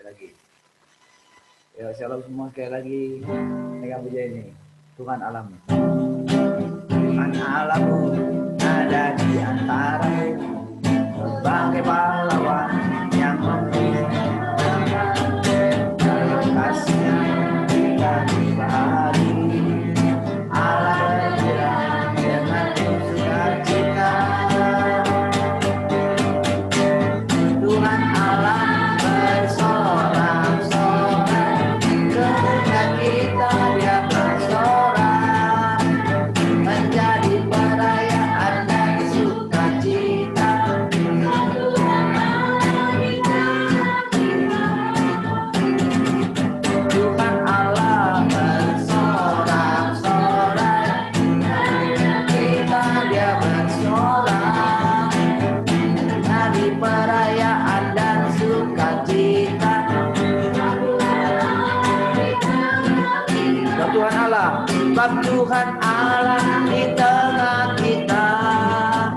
lagi. Ya, shalom semua sekali lagi. Pegang puja ini. Tuhan alam. Tuhan alammu ada di antara berbagai pahlawan yang dalam kasihnya kita dibahagi. Allah bergerak dengan sukacita. Tuhan alam bersorak-sorak, kemuliaan kita dia bersorak, menjadi perayaan dan sukacita. Tuhan Allah bersorak-sorak, kita dia bersorak, menjadi perayaan dan sukacita. Sebab Tuhan Allah, sebab Tuhan Allah di tengah kita,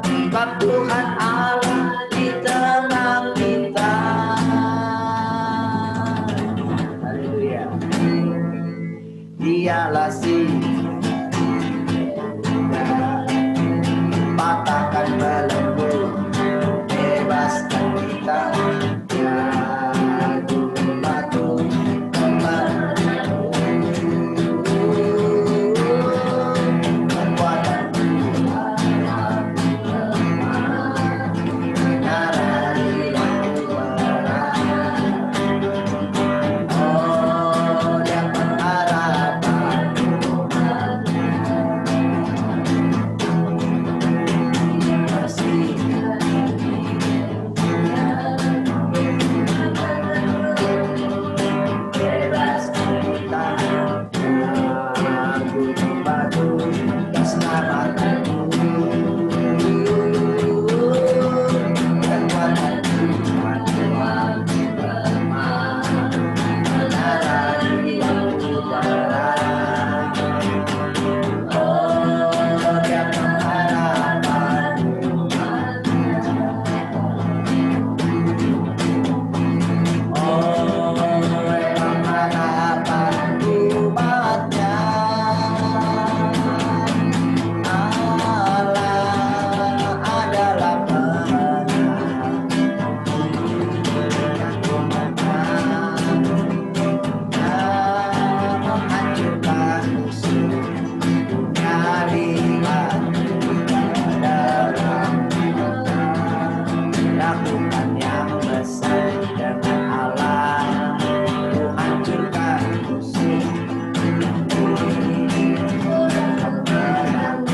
sebab Tuhan Allah di tengah kita. Haleluya. Dialah si patahkan belenggu, bebaskan kita dari batu kekuatan dari batu bara. Oh, dia pengharapan kasih. Bebaskan kita dari batu keselamatanmu, kekuatan Tuhan lemah dari batu bara. Oh, dia pengharapan pengharapan umatnya. Allah adalah pemenang yang menghancurkan musuh, nyalikan dalam lakukan yang besar dengan Allah, menghancurkan musuh dan kemenangan.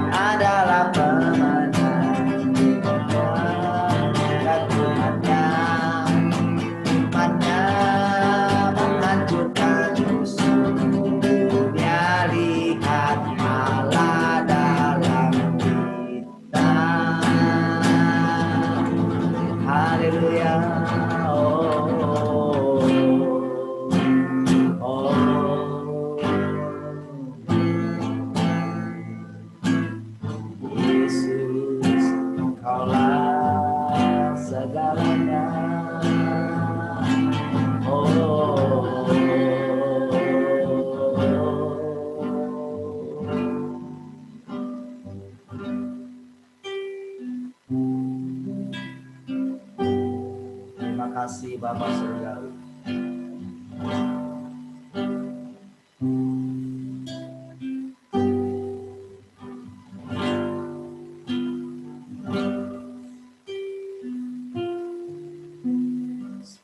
Adalah pemenang dan Tuhannya, imannya menghancurkan musuh. Dia lihat Allah dalam kita. Haleluya. Yesus, Engkaulah segalanya. Terima kasih Bapak Surgawi.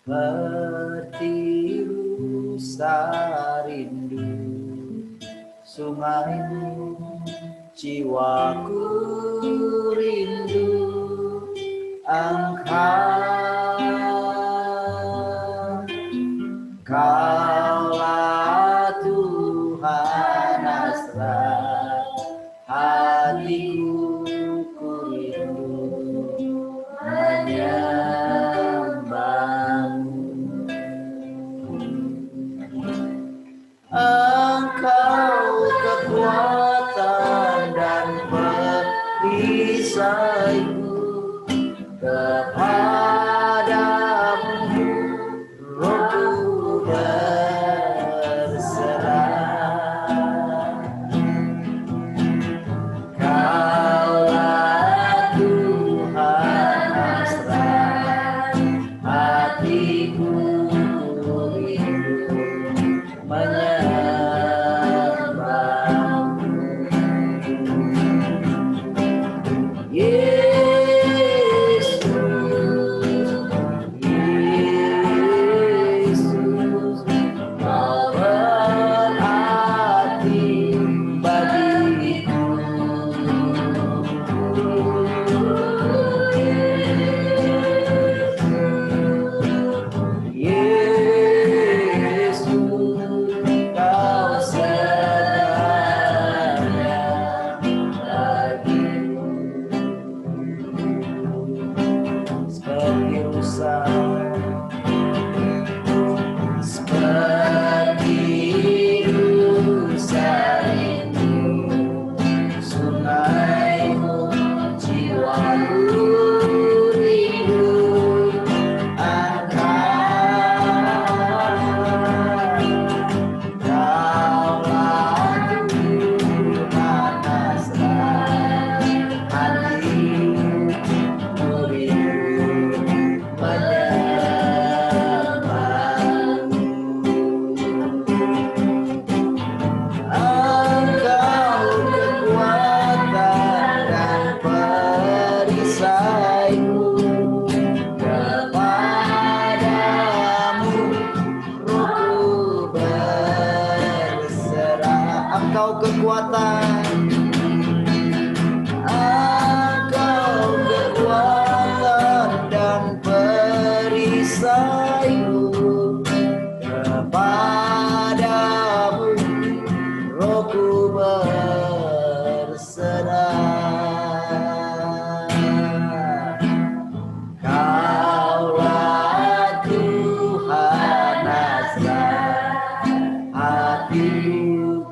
Seperti rusa rindu sungaimu, jiwaku rindu Engkau. Kaulah Tuhan hasrat hatiku, ku rindu menyembahmu. Engkau kekuatan dan perisai perisaiku, kepadamu rohku berserah. Kaulah Tuhan hasrat hatiku, rindu menyembahmu. Yesus, Yesus, Kau berarti bagiku. Yesus, Kau segalanya bagiku. Seperti rusa, seperti rusa rindu sungaimu, jiwaku rindu Kaulah Tuhan hasrat hatiku, rindu menyembahmu. Engkau kekuatan dan perisaiku, kepadamu rohku berserah. Engkau kekuatan, Engkau kekuatan dan perisaiku, kepadamu rohku berserah. Kaulah Tuhan hasrat hatiku,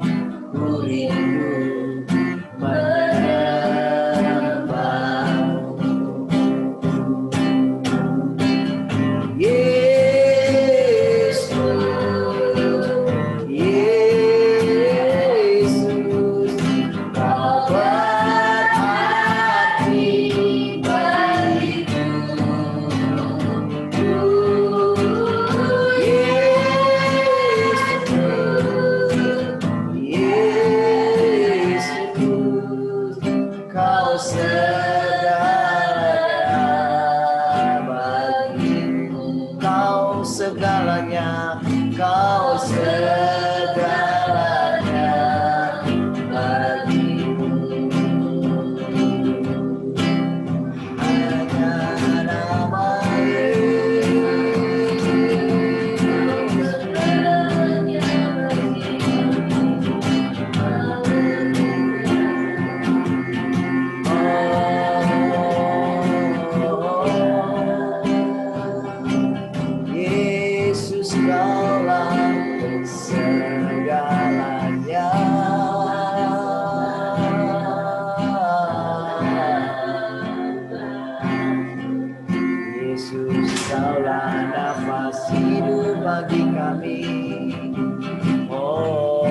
rindu menyembahmu. Yesus, Yesus, Kau berarti bagiku. Yesus, Kau segalanya bagiku. Kau segalanya, Kau segalanya bagiku. Hanya nama Yesus segalanya Yesus, Kaulah segalanya. Yesus, Kaulah nafas hidup bagi kami. Oh,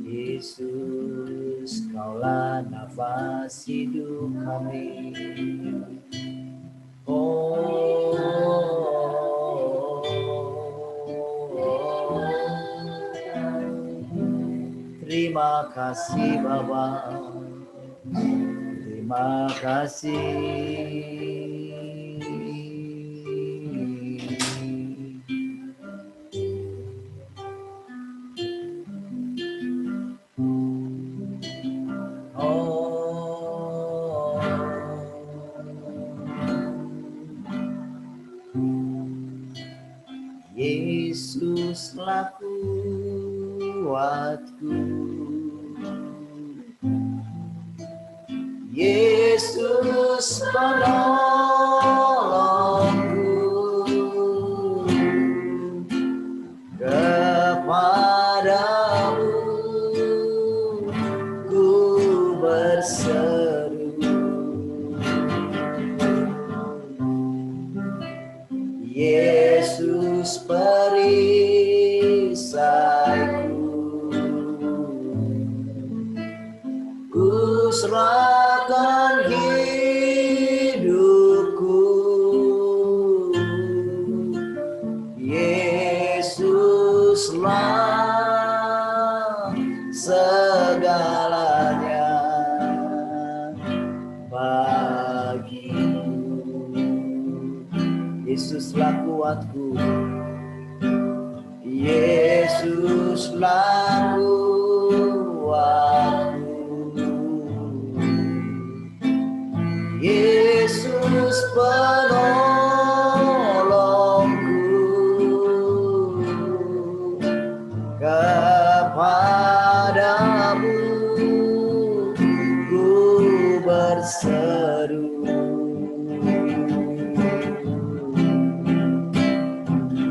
Yesus, Kaulah nafas hidup kami. Terima kasih Bapa, terima kasih. Yesuslah kuatku, Yesus penolongku, kepadamu Yesus perisaiku, ku serahkan hidupku, Yesuslah segalanya bagiku. Yesuslah kuatku, Yesuslah kuatku, Yesus penolongku, kepadamu ku berseru.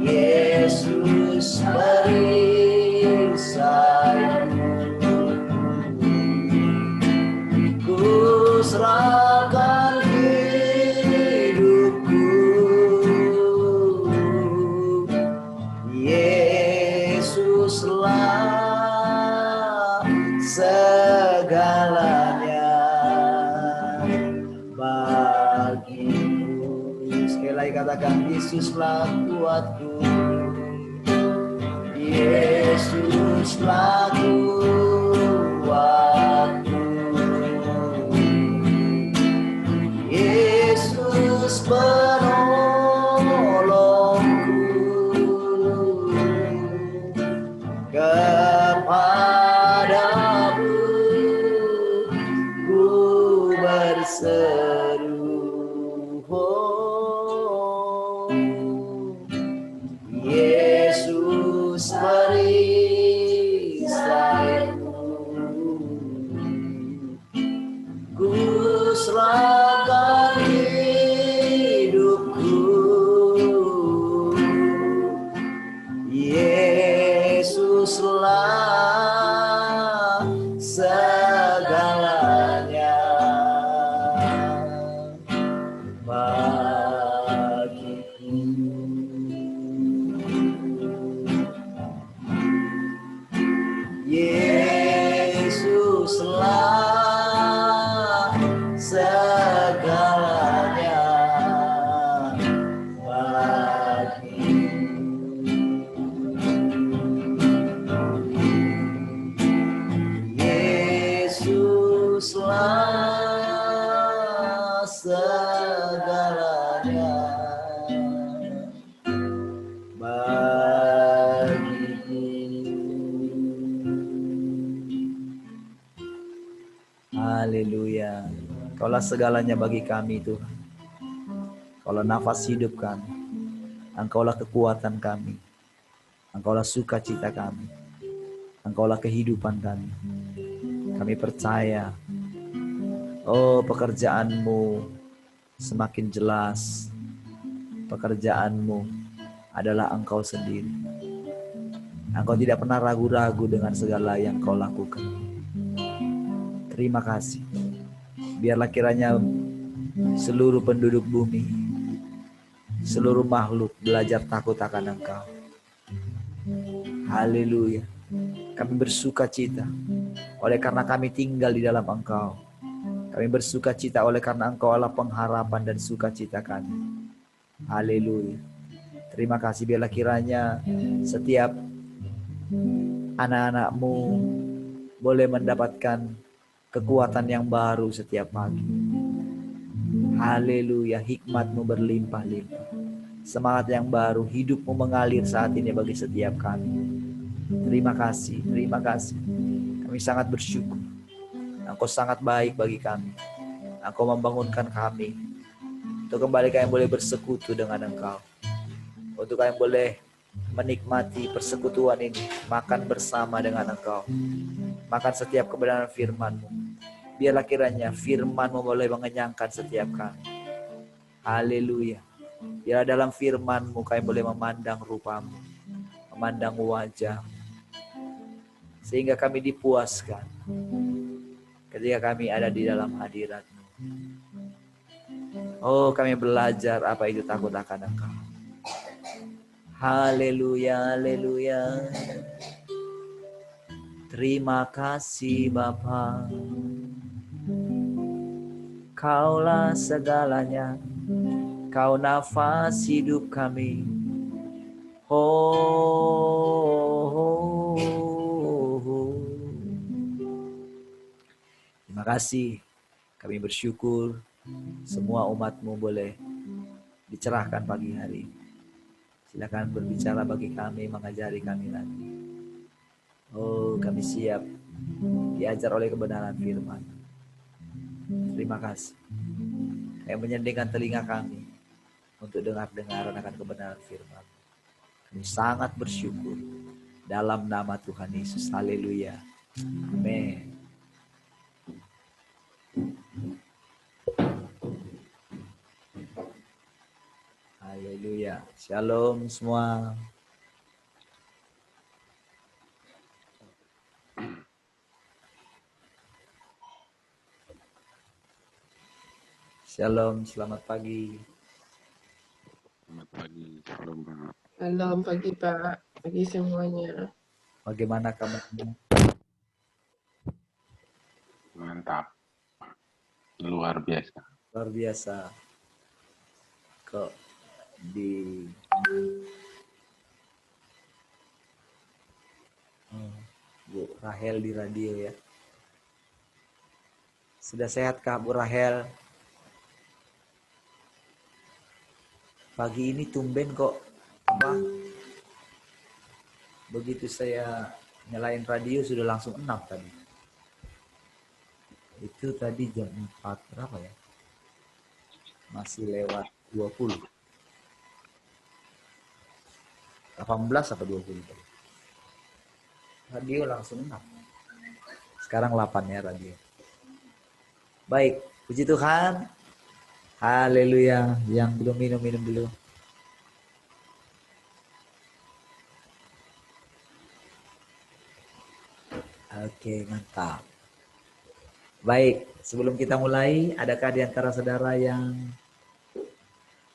Yesus perisaiku, ku serahkan hidupku, Yesuslah segalanya bagiku. Sekali lagi katakan, Yesuslah kuatku, Yesuslah kuatku, Yesus penolongku, kepadamu ku berseru. Oh, Yesus perisaiku, ku serahkan hidupku, Yesuslah segalanya bagiku. Yesuslah segalanya bagiku. Yesuslah segalanya bagiku. Haleluya. Kaulah segalanya bagi kami Tuhan. Kaulah nafas hidup kami. Engkaulah kekuatan kami. Engkaulah sukacita kami. Engkaulah kehidupan kami. Kami percaya, oh pekerjaanmu semakin jelas. Pekerjaanmu adalah Engkau sendiri. Engkau tidak pernah ragu-ragu dengan segala yang Kau lakukan. Terima kasih. Biarlah kiranya seluruh penduduk bumi, seluruh makhluk belajar takut akan Engkau. Haleluya. Kami bersuka cita oleh karena kami tinggal di dalam Engkau. Kami bersuka cita oleh karena Engkau adalah pengharapan dan sukacita kami. Haleluya. Terima kasih. Biarlah kiranya setiap anak-anak-Mu boleh mendapatkan kekuatan yang baru setiap pagi. Haleluya. Hikmat-Mu berlimpah-limpah. Semangat yang baru, hidup-Mu mengalir saat ini bagi setiap kami. Terima kasih, terima kasih. Kami sangat bersyukur. Engkau sangat baik bagi kami. Engkau membangunkan kami untuk kembali kami boleh bersekutu dengan Engkau. Untuk kami boleh menikmati persekutuan ini, makan bersama dengan Engkau. Makan setiap kebenaran firman-Mu. Biarlah kiranya firman-Mu boleh mengenyangkan setiap kami. Haleluya. Biarlah dalam firman-Mu kami boleh memandang rupa-Mu, memandang wajah, sehingga kami dipuaskan ketika kami ada di dalam hadirat-Mu. Oh, kami belajar apa itu takut akan Engkau. Haleluya, haleluya. Terima kasih Bapa. Kaulah segalanya, Kau nafas hidup kami. Terima kasih. Kami bersyukur semua umat-Mu boleh dicerahkan pagi hari. Silakan berbicara bagi kami, mengajari kami nanti. Oh, kami siap diajar oleh kebenaran firman. Terima kasih. Yang menyendingkan telinga kami untuk dengar-dengaran akan kebenaran firman. Kami sangat bersyukur dalam nama Tuhan Yesus. Haleluya. Amin. Haleluya. Shalom semua. Shalom, selamat pagi. Selamat pagi, shalom Pak. Selamat pagi Pak, pagi semuanya. Bagaimana kabarnya? Mantap, luar biasa. Luar biasa. Kok di Bu Rahel di radio ya. Sudah sehatkah Bu Rahel? Pagi ini tumben kok apa? Begitu saya nyalain radio sudah langsung 6 tadi. Itu tadi jam 4 berapa ya? Masih lewat 20. 18 apa 20 tadi? Radio langsung 6. Sekarang 8 ya radio. Baik, puji Tuhan. Haleluya. Yang belum minum dulu. Oke, mantap. Baik, sebelum kita mulai, adakah di antara saudara yang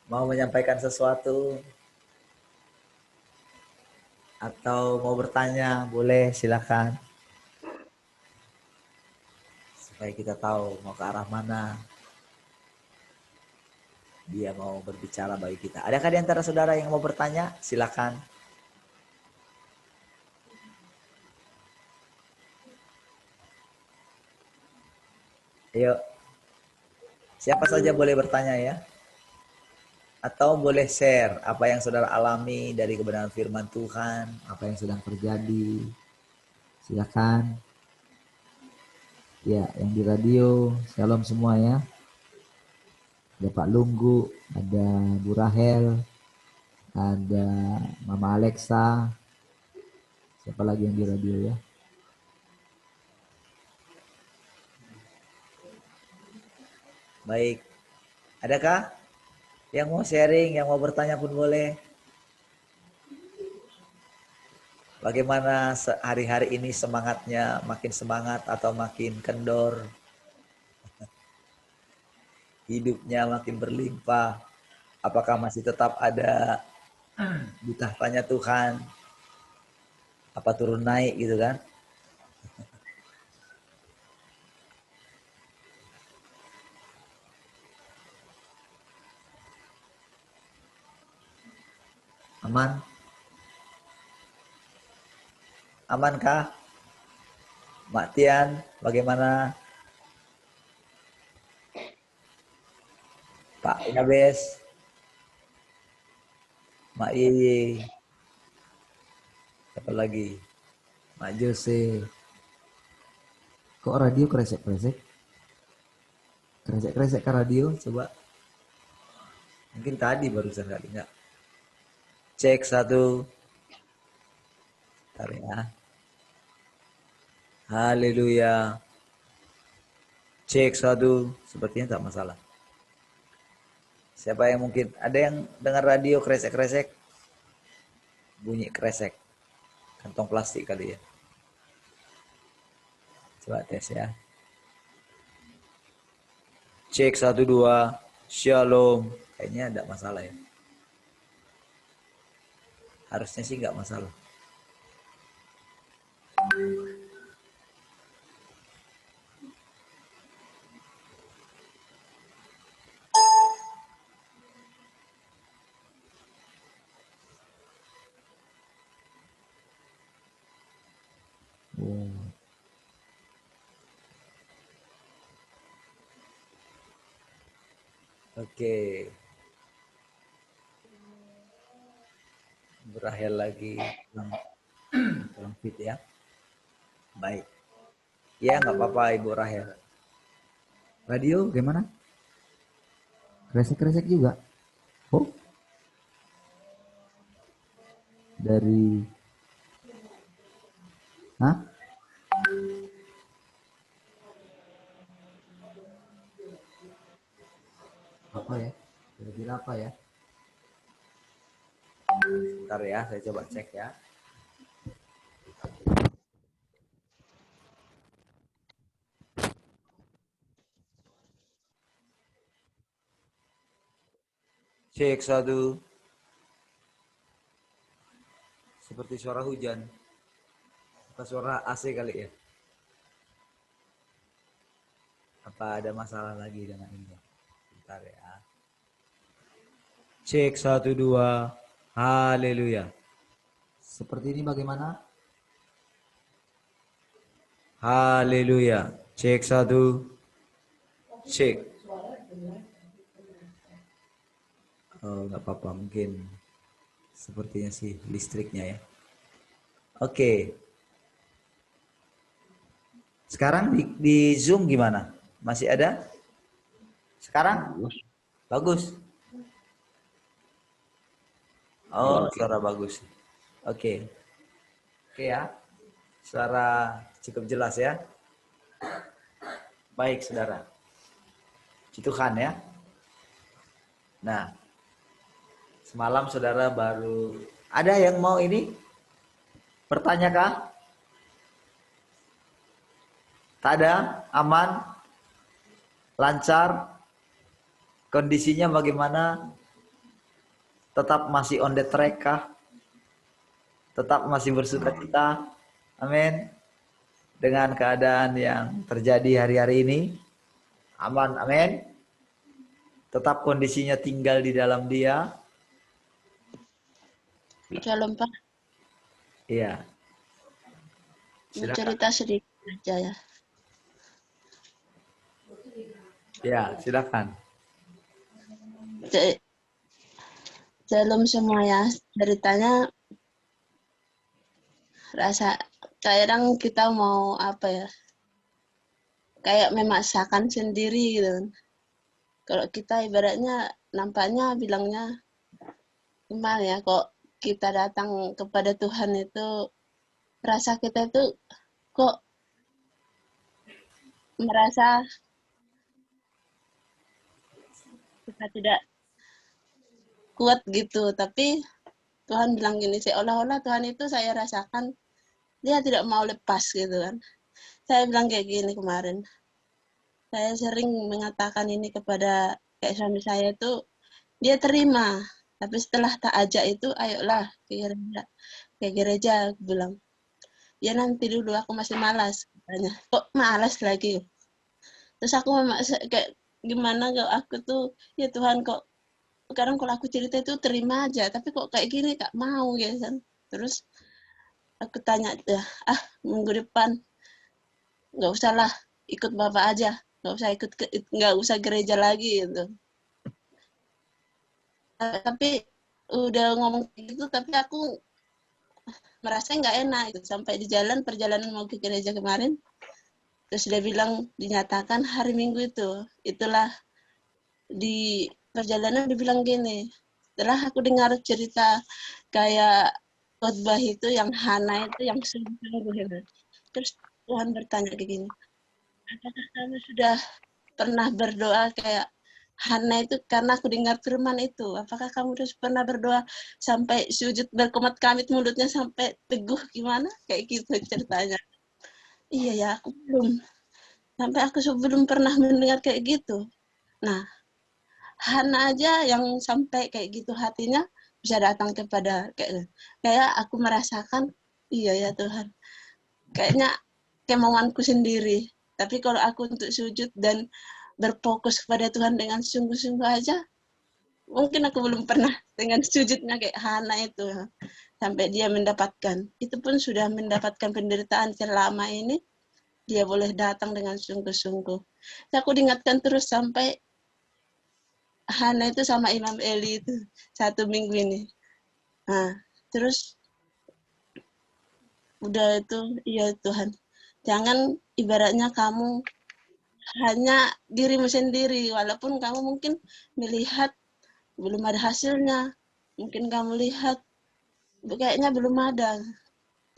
mau menyampaikan sesuatu atau mau bertanya? Boleh, silakan. Supaya kita tahu mau ke arah mana dia mau berbicara bagi kita. Adakah di antara saudara yang mau bertanya? Silakan. Ayo. Siapa saja boleh bertanya ya. Atau boleh share apa yang saudara alami dari kebenaran firman Tuhan, apa yang sedang terjadi. Silakan. Ya, yang di radio, shalom semua ya. Ada Pak Lunggu, ada Bu Rahel, ada Mama Alexa. Siapa lagi yang di radio ya? Baik. Adakah yang mau sharing, yang mau bertanya pun boleh. Bagaimana hari-hari ini semangatnya, makin semangat atau makin kendor? Hidupnya makin berlimpah? Apakah masih tetap ada di tahtanya Tuhan? Apa turun naik gitu kan? Aman? Amankah? Mak Tian, bagaimana? Pak Yabes, Mak Yeye, siapa lagi? Mak Jose. Kok radio kresek-kresek? Kresek-kresek ke radio, coba. Mungkin tadi barusan kali enggak. Cek 1. Bentar ya. Haleluya. Cek 1. Sepertinya tak masalah. Siapa yang mungkin ada yang dengar radio kresek-kresek? Bunyi kresek. Kantong plastik kali ya. Coba tes ya. Cek 1 2. Shalom. Kayaknya enggak masalah ya. Harusnya sih nggak masalah. Oh. Oke, berakhir lagi kurang fit ya. Baik. Ya nggak apa-apa Ibu Rahel. Radio gimana? Kresek-kresek juga. Oh, dari, hah? Apa ya? Kira-kira apa ya? Bentar ya, saya coba cek ya. Cek satu. Seperti suara hujan. Apa suara AC kali ya? Apa ada masalah lagi dengan ini? Bentar ya. Cek satu dua. Haleluya. Seperti ini bagaimana? Haleluya. Cek satu. Cek. Oh, nggak apa-apa, mungkin sepertinya sih listriknya ya. Oke. Sekarang di Zoom gimana? Masih ada? Sekarang? Bagus. Bagus. Oh, Oke. suara bagus. Oke. Oke ya. Suara cukup jelas ya. Baik, saudara. Puji Tuhan ya. Nah, semalam saudara baru ada yang mau ini bertanya kah? Tak ada? Aman? Lancar? Kondisinya bagaimana? Tetap masih on the track kah? Tetap masih bersukacita? Amin. Dengan keadaan yang terjadi hari-hari ini? Aman, amin. Tetap kondisinya tinggal di dalam Dia? Shalom Pak, Iya. mau Silakan. cerita sedikit aja ya. Ya, silakan. Shalom semua ya. Ceritanya rasa kadang kita mau apa ya, kayak memaksakan sendiri gitu kan. Kalau kita ibaratnya nampaknya bilangnya gimana ya, kok kita datang kepada Tuhan itu rasa kita itu kok merasa kita tidak kuat gitu, tapi Tuhan bilang gini, seolah-olah Tuhan itu saya rasakan dia tidak mau lepas gitu kan. Saya bilang kayak gini kemarin, saya sering mengatakan ini kepada kayak suami saya itu, dia terima, tapi setelah tak ajak itu ayolah ke gereja, aku bilang ya nanti dulu aku masih malas katanya. Kok malas lagi, terus aku memaksa kayak gimana kalau aku tuh ya Tuhan, kok sekarang kalau aku cerita itu terima aja, tapi kok kayak gini kak mau gitu kan. Terus aku tanya ya, minggu depan nggak usah lah, ikut bapak aja, nggak usah gereja lagi gitu. Tapi udah ngomong gitu, tapi aku merasa nggak enak gitu. Sampai di perjalanan mau ke gereja kemarin, terus dia bilang dinyatakan hari Minggu itulah di perjalanan dibilang gini, setelah aku dengar cerita kayak khotbah itu yang Hana itu yang sungguh-sungguh gitu. Terus Tuhan bertanya kayak gini, apakah kamu sudah pernah berdoa kayak Hana itu, karena aku dengar firman itu, apakah kamu sudah pernah berdoa sampai sujud berkomat kamit mulutnya sampai teguh gimana? Kayak gitu ceritanya. Iya ya, aku belum. Sampai aku sebelum pernah mendengar kayak gitu. Nah, Hana aja yang sampai kayak gitu hatinya, bisa datang kepada kayak aku merasakan, iya ya Tuhan, kayaknya kemauanku sendiri. Tapi kalau aku untuk sujud dan berfokus kepada Tuhan dengan sungguh-sungguh aja, mungkin aku belum pernah dengan sujudnya kayak Hana itu. Sampai dia mendapatkan, itu pun sudah mendapatkan penderitaan selama ini, dia boleh datang dengan sungguh-sungguh. Aku diingatkan terus sampai Hana itu sama Imam Eli itu 1 minggu ini. Nah, terus udah itu, iya Tuhan, jangan ibaratnya kamu hanya dirimu sendiri, walaupun kamu mungkin melihat belum ada hasilnya, mungkin kamu lihat kayaknya belum ada,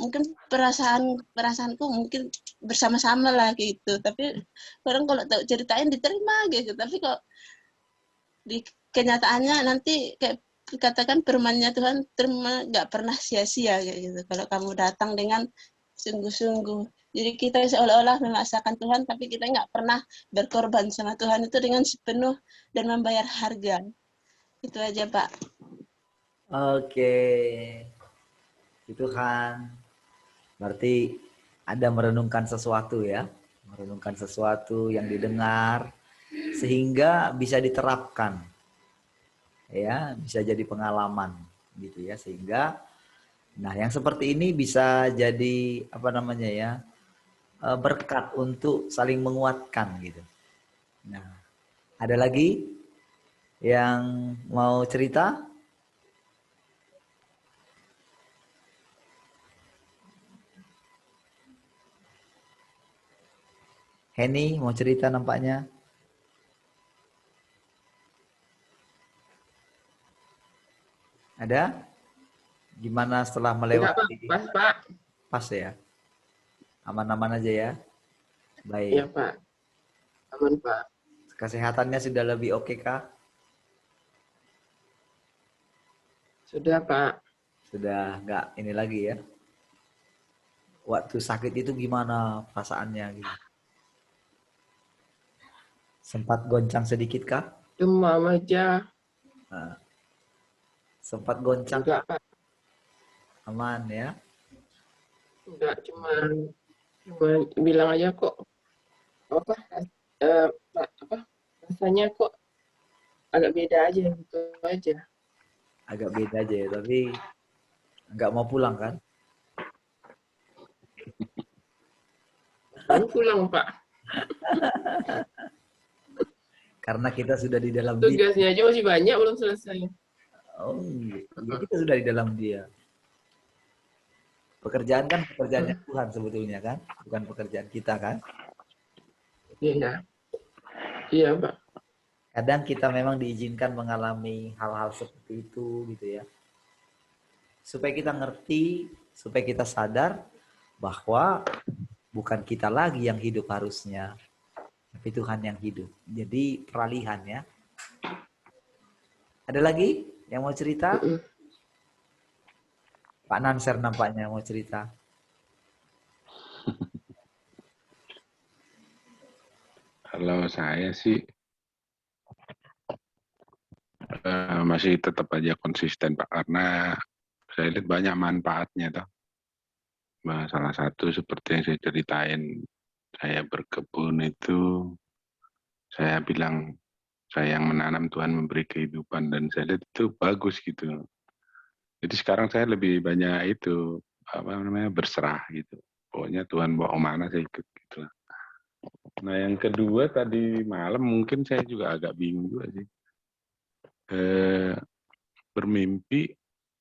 mungkin perasaanku mungkin bersama-sama lah gitu, tapi orang kalau tahu ceritain diterima gitu, tapi kok di kenyataannya nanti kayak katakan firman-Nya Tuhan nggak pernah sia-sia kayak gitu kalau kamu datang dengan sungguh-sungguh. Jadi kita seolah-olah memaksakan Tuhan, tapi kita nggak pernah berkorban sama Tuhan itu dengan sepenuh dan membayar harga. Itu aja Pak. Oke. Itu kan berarti ada merenungkan sesuatu ya. Merenungkan sesuatu yang didengar sehingga bisa diterapkan. Ya, bisa jadi pengalaman gitu ya, sehingga nah yang seperti ini bisa jadi apa namanya ya, berkat untuk saling menguatkan gitu. Nah, ada lagi yang mau cerita? Henny mau cerita nampaknya. Ada? Gimana setelah Enggak, Pak. melewati? Pas, Pak. Pas ya? Aman-aman aja ya? Iya, Baik. Pak. Aman, Pak. Kesehatannya sudah lebih oke kah? Sudah, Pak. Sudah nggak ini lagi ya? Waktu sakit itu gimana perasaannya gitu? Sempat goncang sedikit kah? Demam aja. Nah, sempat goncang Enggak, kah? Pak. Aman ya? Enggak, cuman bilang aja kok apa apa rasanya kok agak beda aja gitu aja. Agak beda aja ya, tapi nggak mau pulang kan? Baru pulang, Pak. Karena kita sudah di dalam dia. Tugasnya aja masih banyak belum selesai. Oh, iya kita sudah di dalam dia. Pekerjaan kan pekerjaannya Tuhan sebetulnya kan, bukan pekerjaan kita kan. Iya. Iya, Pak. Kadang kita memang diizinkan mengalami hal-hal seperti itu gitu ya. Supaya kita ngerti, supaya kita sadar bahwa bukan kita lagi yang hidup harusnya, tapi Tuhan yang hidup. Jadi peralihan ya. Ada lagi yang mau cerita? Mm-mm. Pak Nanser nampaknya mau cerita. Kalau saya sih masih tetap aja konsisten Pak, karena saya lihat banyak manfaatnya toh. Salah satu seperti yang saya ceritain, saya berkebun itu, saya bilang saya yang menanam, Tuhan memberi kehidupan, dan saya lihat itu bagus gitu. Jadi sekarang saya lebih banyak itu apa namanya berserah gitu. Pokoknya Tuhan bawa mana saya ikut gitu lah. Nah yang kedua tadi malam mungkin saya juga agak bingung juga sih. Bermimpi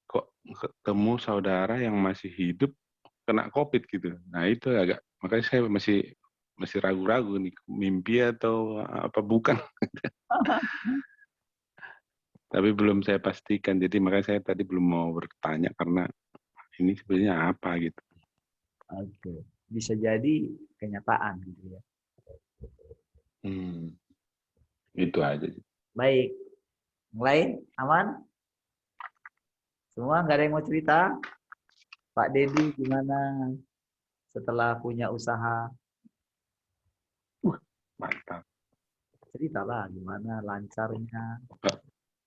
kok ketemu saudara yang masih hidup kena COVID gitu. Nah itu agak, makanya saya masih ragu-ragu nih mimpi atau apa bukan. Tapi belum saya pastikan. Jadi makanya saya tadi belum mau bertanya karena ini sebenarnya apa gitu. Oke. Bisa jadi kenyataan gitu ya. Itu aja sih. Baik. Yang lain aman? Semua nggak ada yang mau cerita? Pak Dedi gimana setelah punya usaha? Mantap. Ceritalah gimana lancarnya.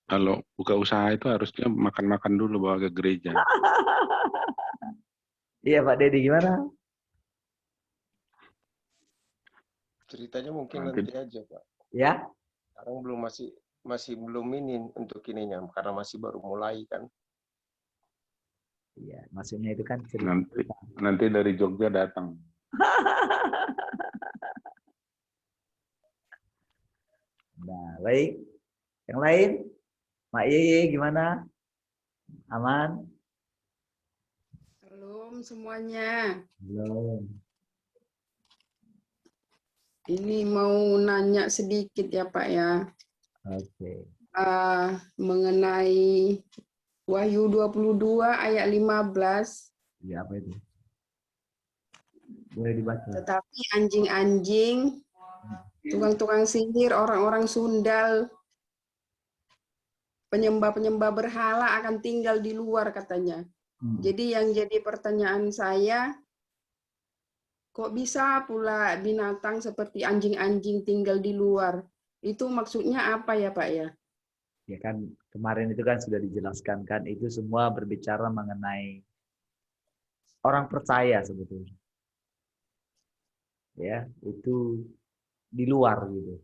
Kalau buka usaha itu harusnya makan-makan dulu bawa ke gereja. Iya Pak Dedi, gimana? Ceritanya mungkin Nanti nanti aja, Pak. Ya? Sekarang masih belum ini untuk ininya karena masih baru mulai kan. Iya, maksudnya itu kan cerita. nanti dari Jogja datang. Nah, baik. Yang lain? Mak Yeye gimana? Aman? Shalom semuanya. Belum. Ini mau nanya sedikit ya Pak ya. Oke. Mengenai Wahyu 22 ayat 15. Ya, apa itu? Boleh dibaca. Tetapi anjing-anjing, tukang-tukang sihir, orang-orang sundal, penyembah-penyembah berhala akan tinggal di luar katanya. Jadi yang jadi pertanyaan saya, kok bisa pula binatang seperti anjing-anjing tinggal di luar? Itu maksudnya apa ya Pak ya? Ya kan kemarin itu kan sudah dijelaskan kan, itu semua berbicara mengenai orang percaya sebetulnya. Ya, itu di luar gitu.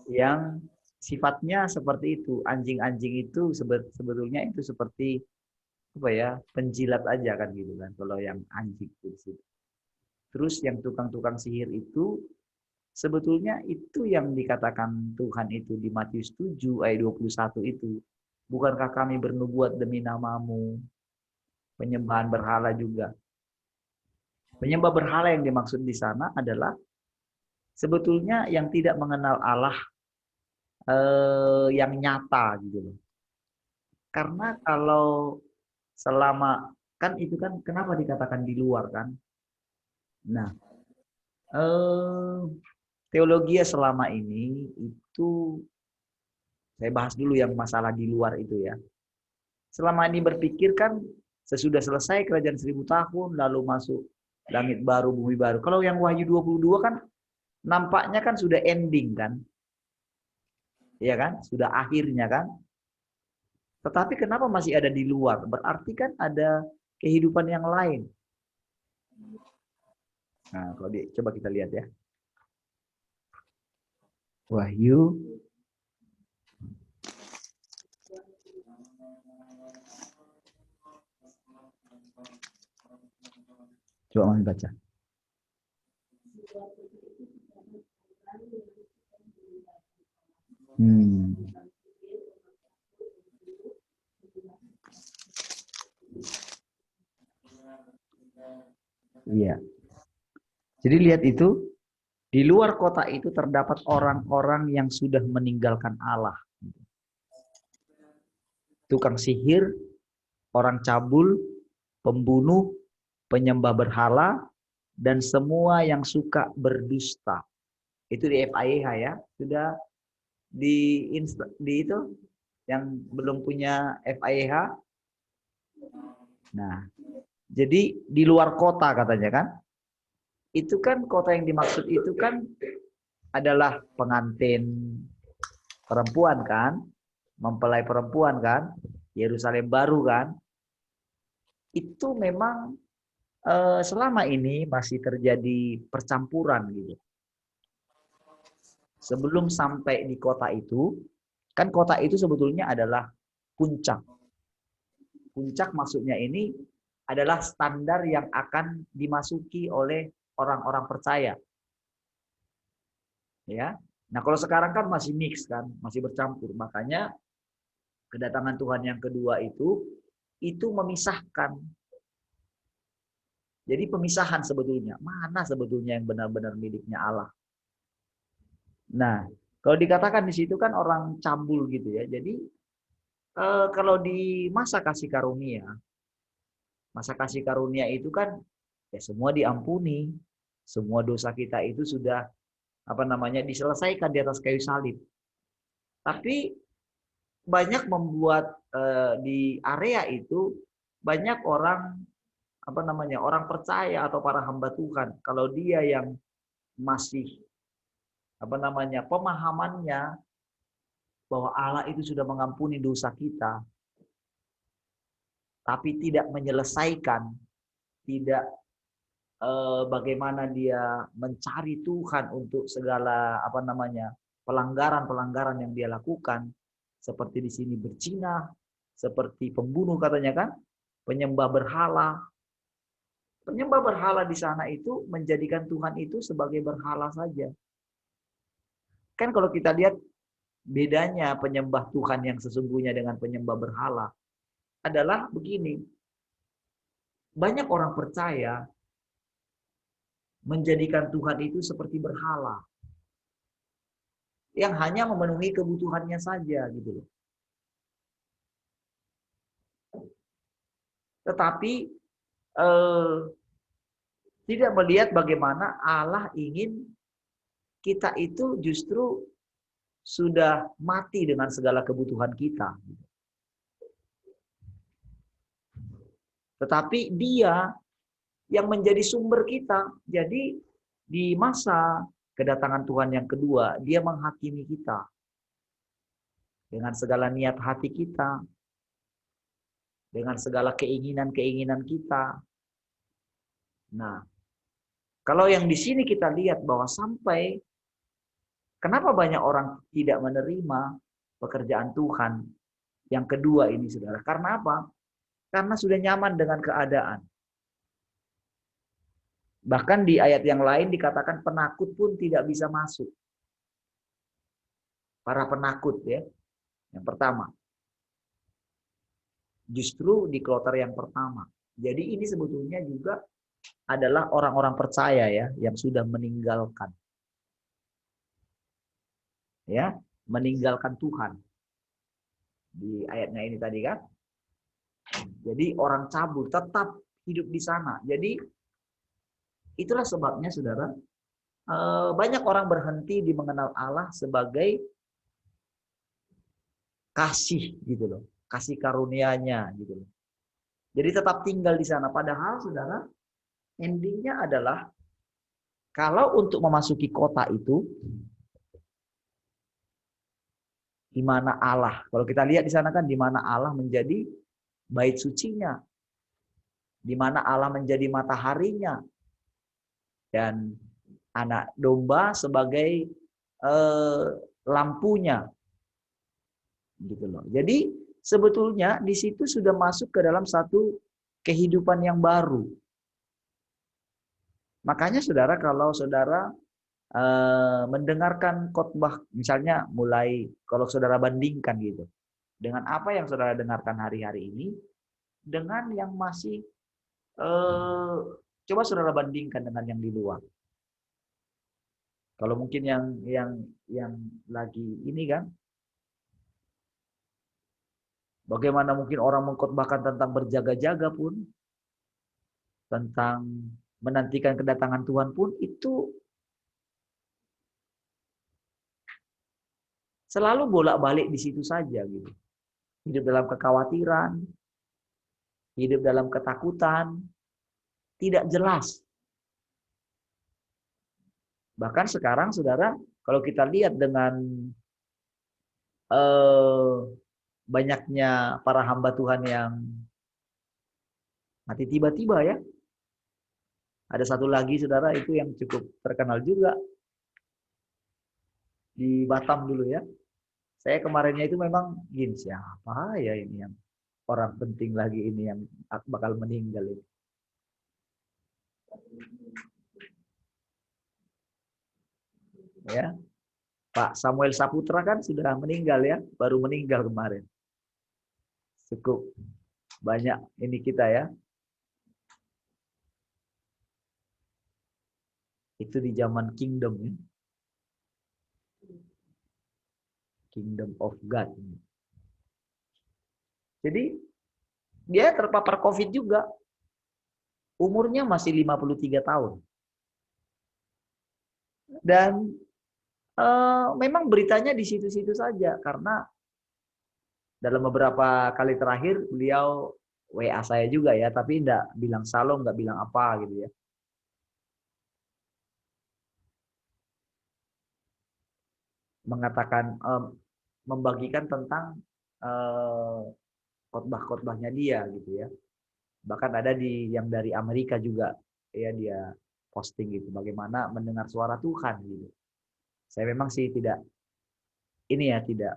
Yang sifatnya seperti itu, anjing-anjing itu sebetulnya itu seperti apa ya, penjilat aja kan gitu kan kalau yang anjing itu. Terus yang tukang-tukang sihir itu sebetulnya itu yang dikatakan Tuhan itu di Matius 7 ayat 21 itu. Bukankah kami bernubuat demi namamu? Penyembahan berhala juga. Penyembah berhala yang dimaksud di sana adalah sebetulnya yang tidak mengenal Allah yang nyata gitu loh. Karena kalau selama kan itu kan kenapa dikatakan di luar kan? Nah, teologi selama ini itu saya bahas dulu yang masalah di luar itu ya. Selama ini berpikir kan sesudah selesai kerajaan 1000 tahun lalu masuk langit baru bumi baru. Kalau yang Wahyu 22 kan nampaknya kan sudah ending kan. Iya kan? Sudah akhirnya kan. Tetapi kenapa masih ada di luar? Berarti kan ada kehidupan yang lain. Nah, kalau coba kita lihat ya. Wahyu coba mau baca. Iya. Jadi lihat itu, di luar kota itu terdapat orang-orang yang sudah meninggalkan Allah. Tukang sihir, orang cabul, pembunuh, penyembah berhala, dan semua yang suka berdusta. Itu di FIH ya. Sudah di itu yang belum punya FIH. Nah, jadi di luar kota katanya kan. Itu kan kota yang dimaksud itu kan adalah pengantin perempuan kan, mempelai perempuan kan, Yerusalem baru kan. Itu memang selama ini masih terjadi percampuran gitu. Sebelum sampai di kota itu, kan kota itu sebetulnya adalah puncak. Puncak maksudnya ini adalah standar yang akan dimasuki oleh orang-orang percaya. Ya. Nah, kalau sekarang kan masih mix kan, masih bercampur. Makanya kedatangan Tuhan yang kedua itu memisahkan. Jadi pemisahan sebetulnya, mana sebetulnya yang benar-benar miliknya Allah. Nah, kalau dikatakan di situ kan orang cabul gitu ya. Jadi kalau di masa kasih karunia itu kan ya semua diampuni, semua dosa kita itu sudah diselesaikan di atas kayu salib. Tapi banyak membuat di area itu banyak orang orang percaya atau para hamba Tuhan, kalau dia yang masih pemahamannya bahwa Allah itu sudah mengampuni dosa kita, tapi tidak menyelesaikan, tidak bagaimana dia mencari Tuhan untuk segala pelanggaran-pelanggaran yang dia lakukan, seperti di sini berzina, seperti pembunuh katanya kan, penyembah berhala. Penyembah berhala di sana itu menjadikan Tuhan itu sebagai berhala saja. Kan kalau kita lihat bedanya penyembah Tuhan yang sesungguhnya dengan penyembah berhala adalah begini. Banyak orang percaya menjadikan Tuhan itu seperti berhala yang hanya memenuhi kebutuhannya saja gitu loh. Tetapi tidak melihat bagaimana Allah ingin kita itu justru sudah mati dengan segala kebutuhan kita. Tetapi Dia yang menjadi sumber kita. Jadi di masa kedatangan Tuhan yang kedua, Dia menghakimi kita dengan segala niat hati kita, dengan segala keinginan-keinginan kita. Nah, kalau yang di sini kita lihat bahwa sampai kenapa banyak orang tidak menerima pekerjaan Tuhan yang kedua ini, saudara? Karena apa? Karena sudah nyaman dengan keadaan. Bahkan di ayat yang lain dikatakan penakut pun tidak bisa masuk. Para penakut ya. Yang pertama. Justru di kloter yang pertama. Jadi ini sebetulnya juga adalah orang-orang percaya ya yang sudah meninggalkan. Ya, meninggalkan Tuhan. Di ayatnya ini tadi kan. Jadi orang cabul tetap hidup di sana. Jadi itulah sebabnya saudara, banyak orang berhenti di mengenal Allah sebagai kasih gitu loh, kasih karunia-Nya gitu loh. Jadi tetap tinggal di sana. Padahal saudara, endingnya adalah kalau untuk memasuki kota itu, di mana Allah, kalau kita lihat di sana kan di mana Allah menjadi bait sucinya, di mana Allah menjadi mataharinya, dan anak domba sebagai lampunya, gitu loh. Jadi sebetulnya di situ sudah masuk ke dalam satu kehidupan yang baru. Makanya saudara, kalau saudara mendengarkan khotbah, misalnya mulai kalau saudara bandingkan gitu dengan apa yang saudara dengarkan hari-hari ini dengan yang masih coba saudara bandingkan dengan yang di luar. Kalau mungkin yang lagi ini kan, bagaimana mungkin orang mengkhotbahkan tentang berjaga-jaga pun, tentang menantikan kedatangan Tuhan pun, itu selalu bolak-balik di situ saja gitu. Hidup dalam kekhawatiran, hidup dalam ketakutan, tidak jelas. Bahkan sekarang saudara, kalau kita lihat dengan banyaknya para hamba Tuhan yang mati tiba-tiba ya. Ada satu lagi saudara itu yang cukup terkenal juga di Batam dulu ya. Saya kemarinnya itu memang gini, siapa ya ini yang orang penting lagi ini yang bakal meninggal ini. Ya. Pak Samuel Saputra kan sudah meninggal ya, baru meninggal kemarin. Cukup banyak ini kita ya. Itu di zaman Kingdom ya. Kingdom of God. Jadi dia terpapar COVID juga. Umurnya masih 53 tahun. Dan memang beritanya di situ-situ saja, karena dalam beberapa kali terakhir beliau WA saya juga ya, tapi enggak bilang salam, enggak bilang apa gitu ya. Mengatakan membagikan tentang khotbah-khotbahnya dia gitu ya. Bahkan ada yang dari Amerika juga ya, dia posting gitu bagaimana mendengar suara Tuhan gitu. Saya memang sih tidak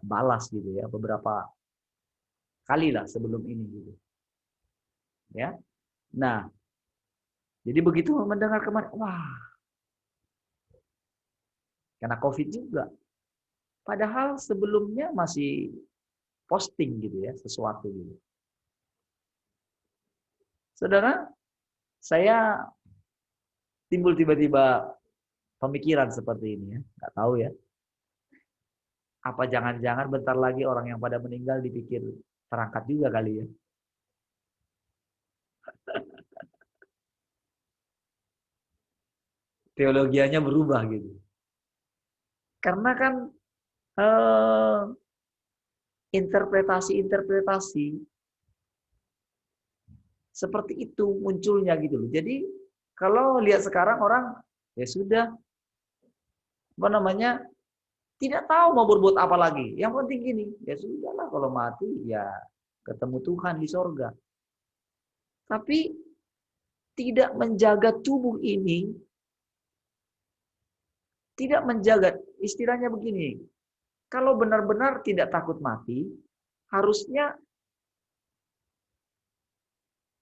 balas gitu ya, beberapa kali lah sebelum ini gitu. Ya. Nah, jadi begitu mendengar kemarin, wah, karena COVID juga. Padahal sebelumnya masih posting gitu ya, sesuatu gitu. Saudara, saya timbul tiba-tiba pemikiran seperti ini ya, nggak tahu ya. Apa jangan-jangan bentar lagi orang yang pada meninggal dipikir terangkat juga kali ya. Teologianya berubah gitu. Karena kan interpretasi-interpretasi seperti itu munculnya gitu loh. Jadi kalau lihat sekarang orang ya sudah tidak tahu mau berbuat apa lagi. Yang penting gini, ya sudahlah kalau mati ya ketemu Tuhan di sorga. Tapi tidak menjaga tubuh ini, tidak menjaga, istilahnya begini, kalau benar-benar tidak takut mati, harusnya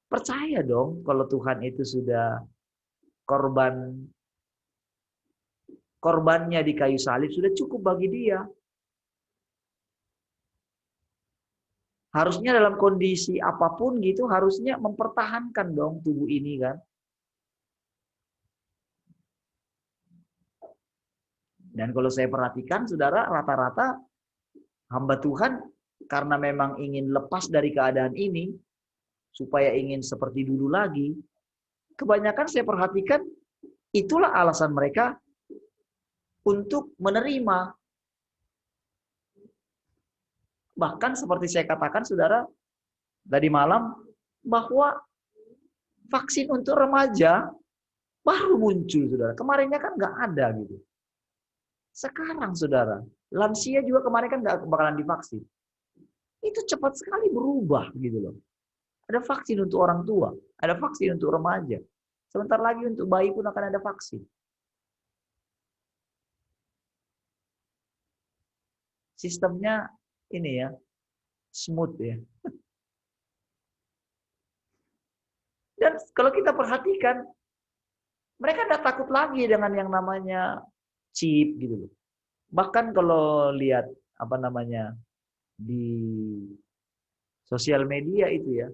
percaya dong kalau Tuhan itu sudah korbannya di kayu salib sudah cukup bagi dia. Harusnya dalam kondisi apapun gitu, harusnya mempertahankan dong tubuh ini kan. Dan kalau saya perhatikan, saudara, rata-rata hamba Tuhan karena memang ingin lepas dari keadaan ini, supaya ingin seperti dulu lagi, kebanyakan saya perhatikan, itulah alasan mereka untuk menerima. Bahkan seperti saya katakan, saudara, tadi malam, bahwa vaksin untuk remaja baru muncul, saudara. Kemarinnya kan nggak ada gitu. Sekarang, saudara, lansia juga kemarin kan nggak bakalan divaksin. Itu cepat sekali berubah gitu loh. Ada vaksin untuk orang tua, ada vaksin untuk remaja. Sebentar lagi untuk bayi pun akan ada vaksin. Sistemnya ini ya, smooth ya. Dan kalau kita perhatikan, mereka tidak takut lagi dengan yang namanya chip gitu loh. Bahkan kalau lihat di sosial media itu ya,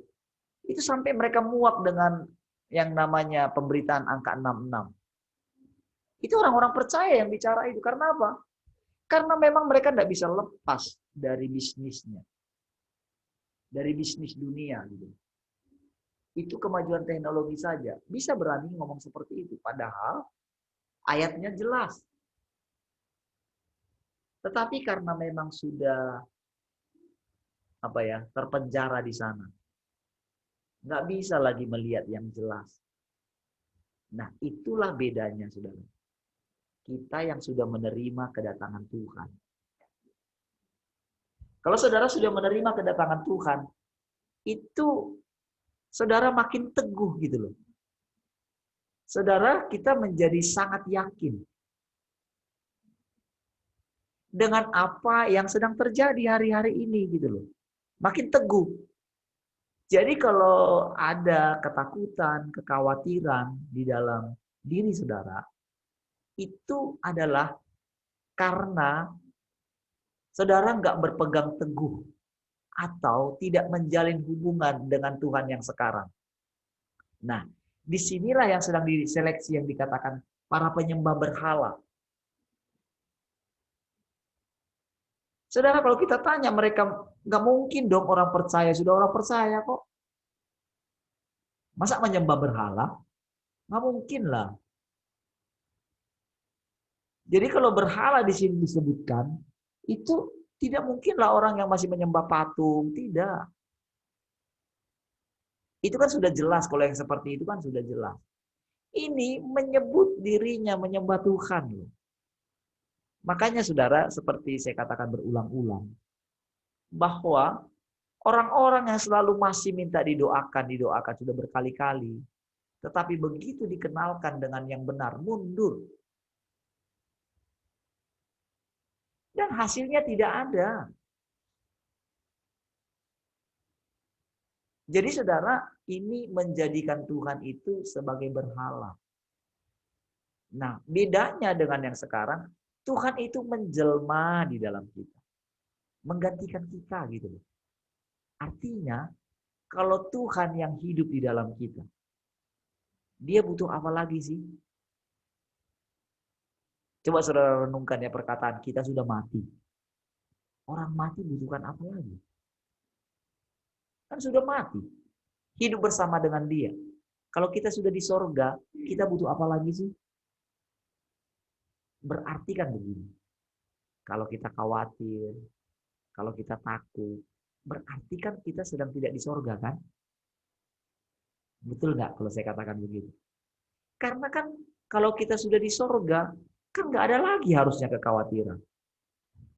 itu sampai mereka muak dengan yang namanya pemberitaan angka 66. Itu orang-orang percaya yang bicara itu. Karena apa? Karena memang mereka tidak bisa lepas dari bisnisnya. Dari bisnis dunia gitu. Itu kemajuan teknologi saja. Bisa berani ngomong seperti itu. Padahal ayatnya jelas. Tetapi karena memang sudah terpenjara di sana. Nggak bisa lagi melihat yang jelas. Nah, itulah bedanya, saudara. Kita yang sudah menerima kedatangan Tuhan. Kalau saudara sudah menerima kedatangan Tuhan, itu saudara makin teguh gitu loh. Saudara, kita menjadi sangat yakin dengan apa yang sedang terjadi hari-hari ini gitu loh. Makin teguh. Jadi kalau ada ketakutan, kekhawatiran di dalam diri saudara, itu adalah karena saudara nggak berpegang teguh atau tidak menjalin hubungan dengan Tuhan yang sekarang. Nah, disinilah yang sedang diseleksi yang dikatakan para penyembah berhala. Saudara, kalau kita tanya mereka, nggak mungkin dong orang percaya. Sudah orang percaya kok. Masa menyembah berhala? Nggak mungkin lah. Jadi kalau berhala di sini disebutkan, itu tidak mungkinlah orang yang masih menyembah patung. Tidak. Itu kan sudah jelas. Kalau yang seperti itu kan sudah jelas. Ini menyebut dirinya menyembah Tuhan. Makanya saudara, seperti saya katakan berulang-ulang, bahwa orang-orang yang selalu masih minta didoakan sudah berkali-kali. Tetapi begitu dikenalkan dengan yang benar, mundur. Dan hasilnya tidak ada. Jadi saudara, ini menjadikan Tuhan itu sebagai berhala. Nah, bedanya dengan yang sekarang, Tuhan itu menjelma di dalam kita. Menggantikan kita gitu loh. Artinya, kalau Tuhan yang hidup di dalam kita, dia butuh apa lagi sih? Coba saudara renungkan ya perkataan, kita sudah mati. Orang mati butuhkan apa lagi? Kan sudah mati. Hidup bersama dengan dia. Kalau kita sudah di sorga, kita butuh apa lagi sih? Berarti kan begini. Kalau kita khawatir, kalau kita takut, berarti kan kita sedang tidak di sorga kan? Betul nggak kalau saya katakan begitu? Karena kan kalau kita sudah di sorga, kan nggak ada lagi harusnya kekhawatiran,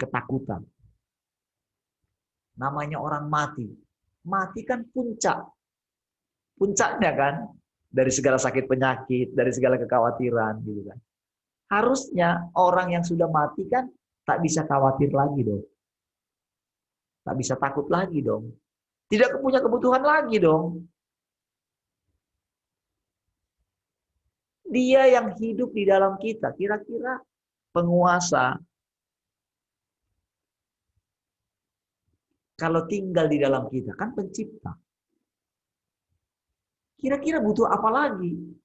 ketakutan. Namanya orang mati. Mati kan puncak. Puncaknya kan dari segala sakit penyakit, dari segala kekhawatiran gitu kan. Harusnya orang yang sudah mati kan tak bisa khawatir lagi dong. Tak bisa takut lagi dong. Tidak punya kebutuhan lagi dong. Dia yang hidup di dalam kita, kira-kira penguasa kalau tinggal di dalam kita, kan pencipta. Kira-kira butuh apa lagi?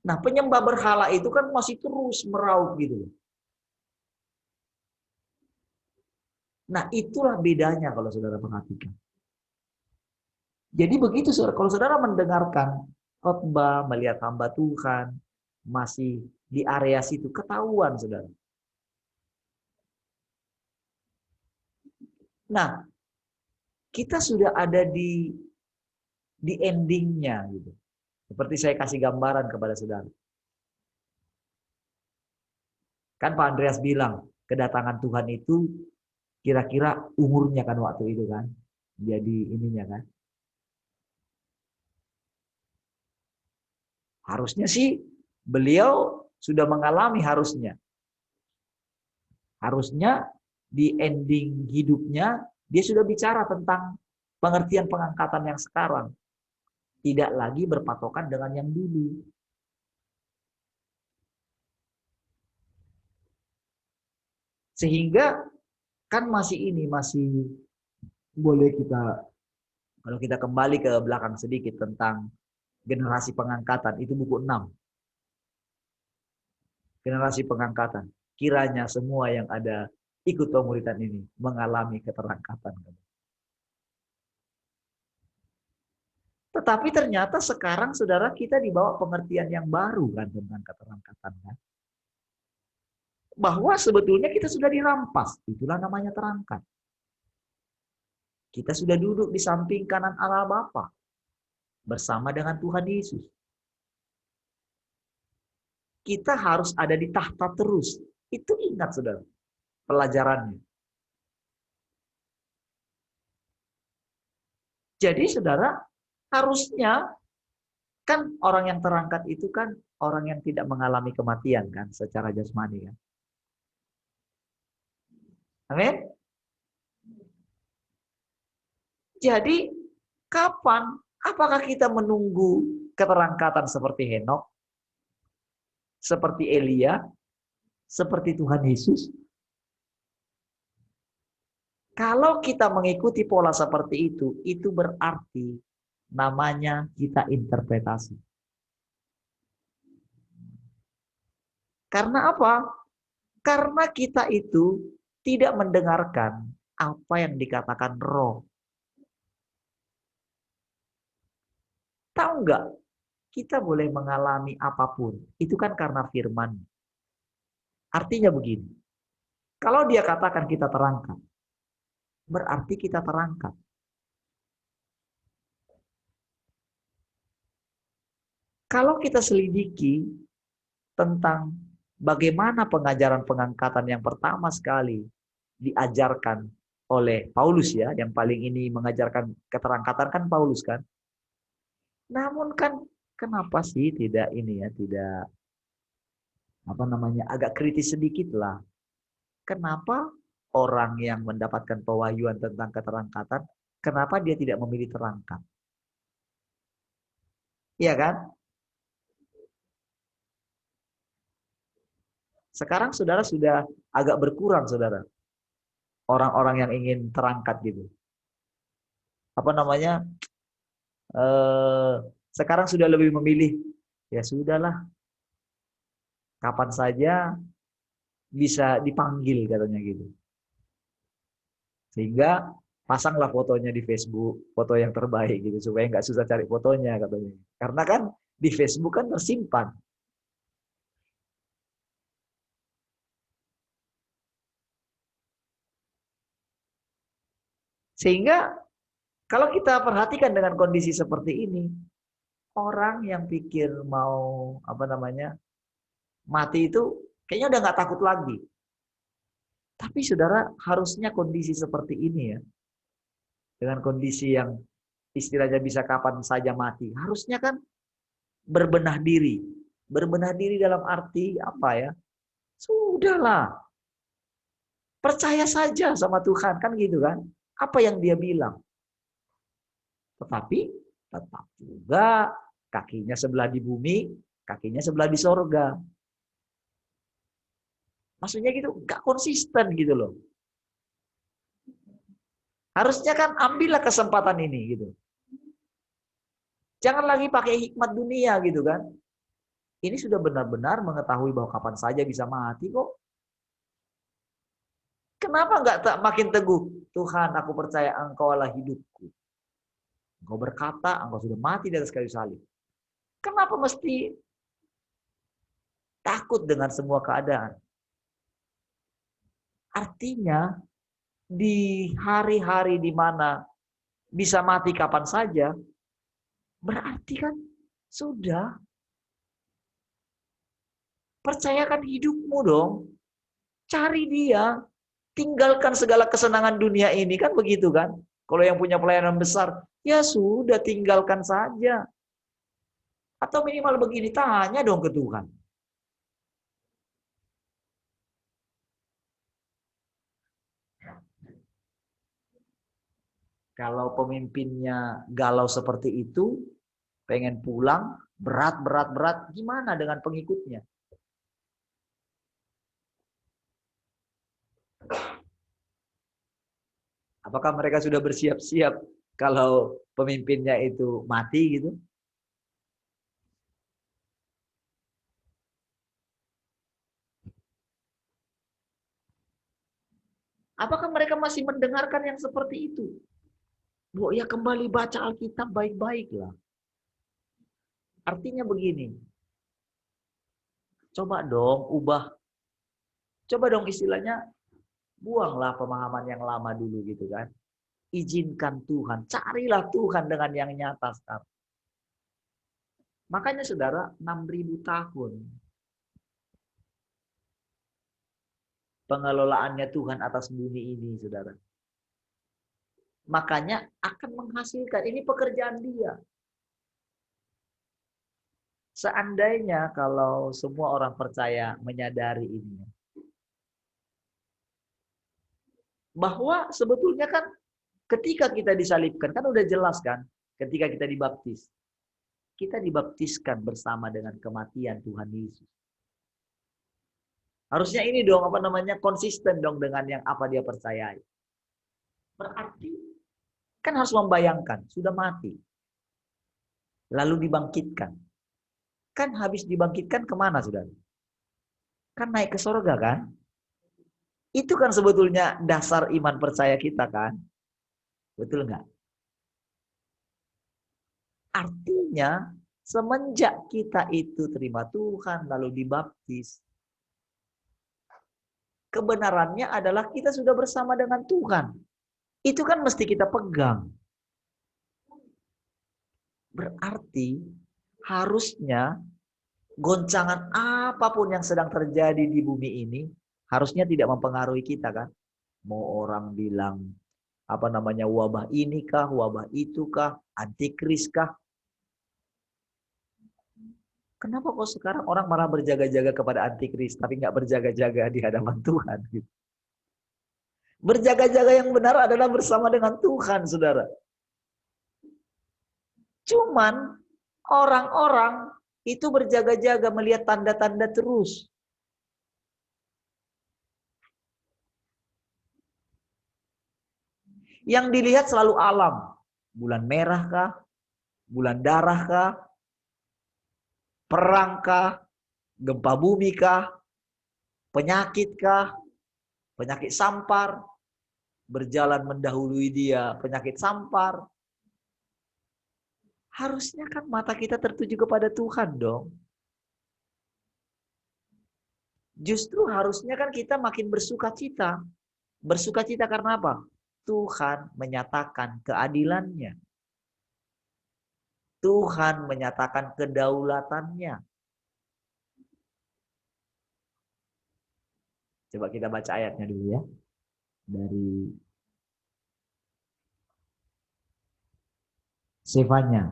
Nah, penyembah berhala itu kan masih terus meraup gitu. Nah, itulah bedanya kalau saudara perhatikan. Jadi begitu, kalau saudara mendengarkan khotbah, melihat hamba Tuhan, masih di area situ, ketahuan saudara. Nah, kita sudah ada di endingnya gitu. Seperti saya kasih gambaran kepada saudara. Kan Pak Andreas bilang, kedatangan Tuhan itu kira-kira umurnya kan waktu itu kan. Jadi ininya kan. Harusnya sih beliau sudah mengalami harusnya. Harusnya di ending hidupnya dia sudah bicara tentang pengertian pengangkatan yang sekarang. Tidak lagi berpatokan dengan yang dulu. Sehingga kan masih boleh kita, kalau kita kembali ke belakang sedikit tentang generasi pengangkatan, itu buku 6. Generasi pengangkatan. Kiranya semua yang ada ikut pemuritan ini mengalami keterangkatan. Tetapi ternyata sekarang saudara kita dibawa pengertian yang baru kan tentang keterangkatan kan. Bahwa sebetulnya kita sudah dirampas, itulah namanya terangkat. Kita sudah duduk di samping kanan Allah Bapa bersama dengan Tuhan Yesus. Kita harus ada di tahta terus. Itu ingat saudara, pelajarannya. Jadi saudara, harusnya kan orang yang terangkat itu kan orang yang tidak mengalami kematian kan secara jasmani kan. Amin. Jadi kapan? Apakah kita menunggu keterangkatan seperti Henok? Seperti Elia? Seperti Tuhan Yesus? Kalau kita mengikuti pola seperti itu berarti namanya kita interpretasi. Karena apa? Karena kita itu tidak mendengarkan apa yang dikatakan roh. Tahu nggak? Kita boleh mengalami apapun. Itu kan karena firman. Artinya begini. Kalau dia katakan kita terangkat, berarti kita terangkat. Kalau kita selidiki tentang bagaimana pengajaran pengangkatan yang pertama sekali diajarkan oleh Paulus ya, yang paling ini mengajarkan keterangkatan kan Paulus kan. Namun kan kenapa sih tidak ini ya, tidak apa namanya, agak kritis sedikit lah. Kenapa orang yang mendapatkan pewahyuan tentang keterangkatan, kenapa dia tidak memilih terangkat? Iya kan? Sekarang saudara sudah agak berkurang saudara. Orang-orang yang ingin terangkat gitu. Apa namanya? Sekarang sudah lebih memilih, ya sudahlah. Kapan saja bisa dipanggil katanya gitu. Sehingga pasanglah fotonya di Facebook, foto yang terbaik gitu supaya nggak susah cari fotonya katanya. Karena kan di Facebook kan tersimpan. Sehingga kalau kita perhatikan dengan kondisi seperti ini, orang yang pikir mau apa namanya mati itu kayaknya udah nggak takut lagi. Tapi saudara, harusnya kondisi seperti ini ya, dengan kondisi yang istilahnya bisa kapan saja mati, harusnya kan berbenah diri. Berbenah diri dalam arti apa ya? Sudahlah, percaya saja sama Tuhan, kan gitu kan? Apa yang dia bilang. Tetapi tetap juga kakinya sebelah di bumi, kakinya sebelah di sorga. Maksudnya gitu, gak konsisten gitu loh. Harusnya kan ambillah kesempatan ini gitu. Jangan lagi pakai hikmat dunia gitu kan. Ini sudah benar-benar mengetahui bahwa kapan saja bisa mati kok. Kenapa nggak makin teguh? Tuhan, aku percaya Engkau adalah hidupku. Engkau berkata, Engkau sudah mati di atas kayu salib. Kenapa mesti takut dengan semua keadaan? Artinya, di hari-hari di mana bisa mati kapan saja, berarti kan sudah. Percayakan hidupmu dong. Cari dia. Tinggalkan segala kesenangan dunia ini, kan begitu kan? Kalau yang punya pelayanan besar, ya sudah tinggalkan saja. Atau minimal begini, tanya dong ke Tuhan. Kalau pemimpinnya galau seperti itu, pengen pulang, berat, gimana dengan pengikutnya? Apakah mereka sudah bersiap-siap kalau pemimpinnya itu mati gitu? Apakah mereka masih mendengarkan yang seperti itu? Bu, ya kembali baca Alkitab baik-baiklah. Artinya begini. Coba dong ubah. Coba dong istilahnya buanglah pemahaman yang lama dulu gitu kan. Izinkan Tuhan, carilah Tuhan dengan yang nyata sekarang. Makanya saudara, 6.000 tahun pengelolaannya Tuhan atas bumi ini, saudara. Makanya akan menghasilkan, ini pekerjaan dia. Seandainya kalau semua orang percaya menyadari ini, bahwa sebetulnya kan ketika kita disalibkan, kan udah jelas kan, ketika kita dibaptis, kita dibaptiskan bersama dengan kematian Tuhan Yesus. Harusnya ini dong, apa namanya, konsisten dong dengan yang apa dia percayai. Berarti kan harus membayangkan, sudah mati. Lalu dibangkitkan. Kan habis dibangkitkan kemana, saudara? Kan naik ke surga kan? Itu kan sebetulnya dasar iman percaya kita kan? Betul nggak? Artinya, semenjak kita itu terima Tuhan, lalu dibaptis, kebenarannya adalah kita sudah bersama dengan Tuhan. Itu kan mesti kita pegang. Berarti harusnya goncangan apapun yang sedang terjadi di bumi ini harusnya tidak mempengaruhi kita kan. Mau orang bilang apa namanya wabah ini kah, wabah itu kah, antikris kah. Kenapa kok sekarang orang malah berjaga-jaga kepada antikris tapi nggak berjaga-jaga di hadapan Tuhan gitu. Berjaga-jaga yang benar adalah bersama dengan Tuhan, saudara. Cuman orang-orang itu berjaga-jaga melihat tanda-tanda terus. Yang dilihat selalu alam. Bulan merah kah? Bulan darah kah? Perang kah? Gempa bumi kah? Penyakit kah? Penyakit sampar. Berjalan mendahului dia. Penyakit sampar. Harusnya kan mata kita tertuju kepada Tuhan dong. Justru harusnya kan kita makin bersuka cita. Bersuka cita karena apa? Tuhan menyatakan keadilannya. Tuhan menyatakan kedaulatannya. Coba kita baca ayatnya dulu ya. Dari Sefanya.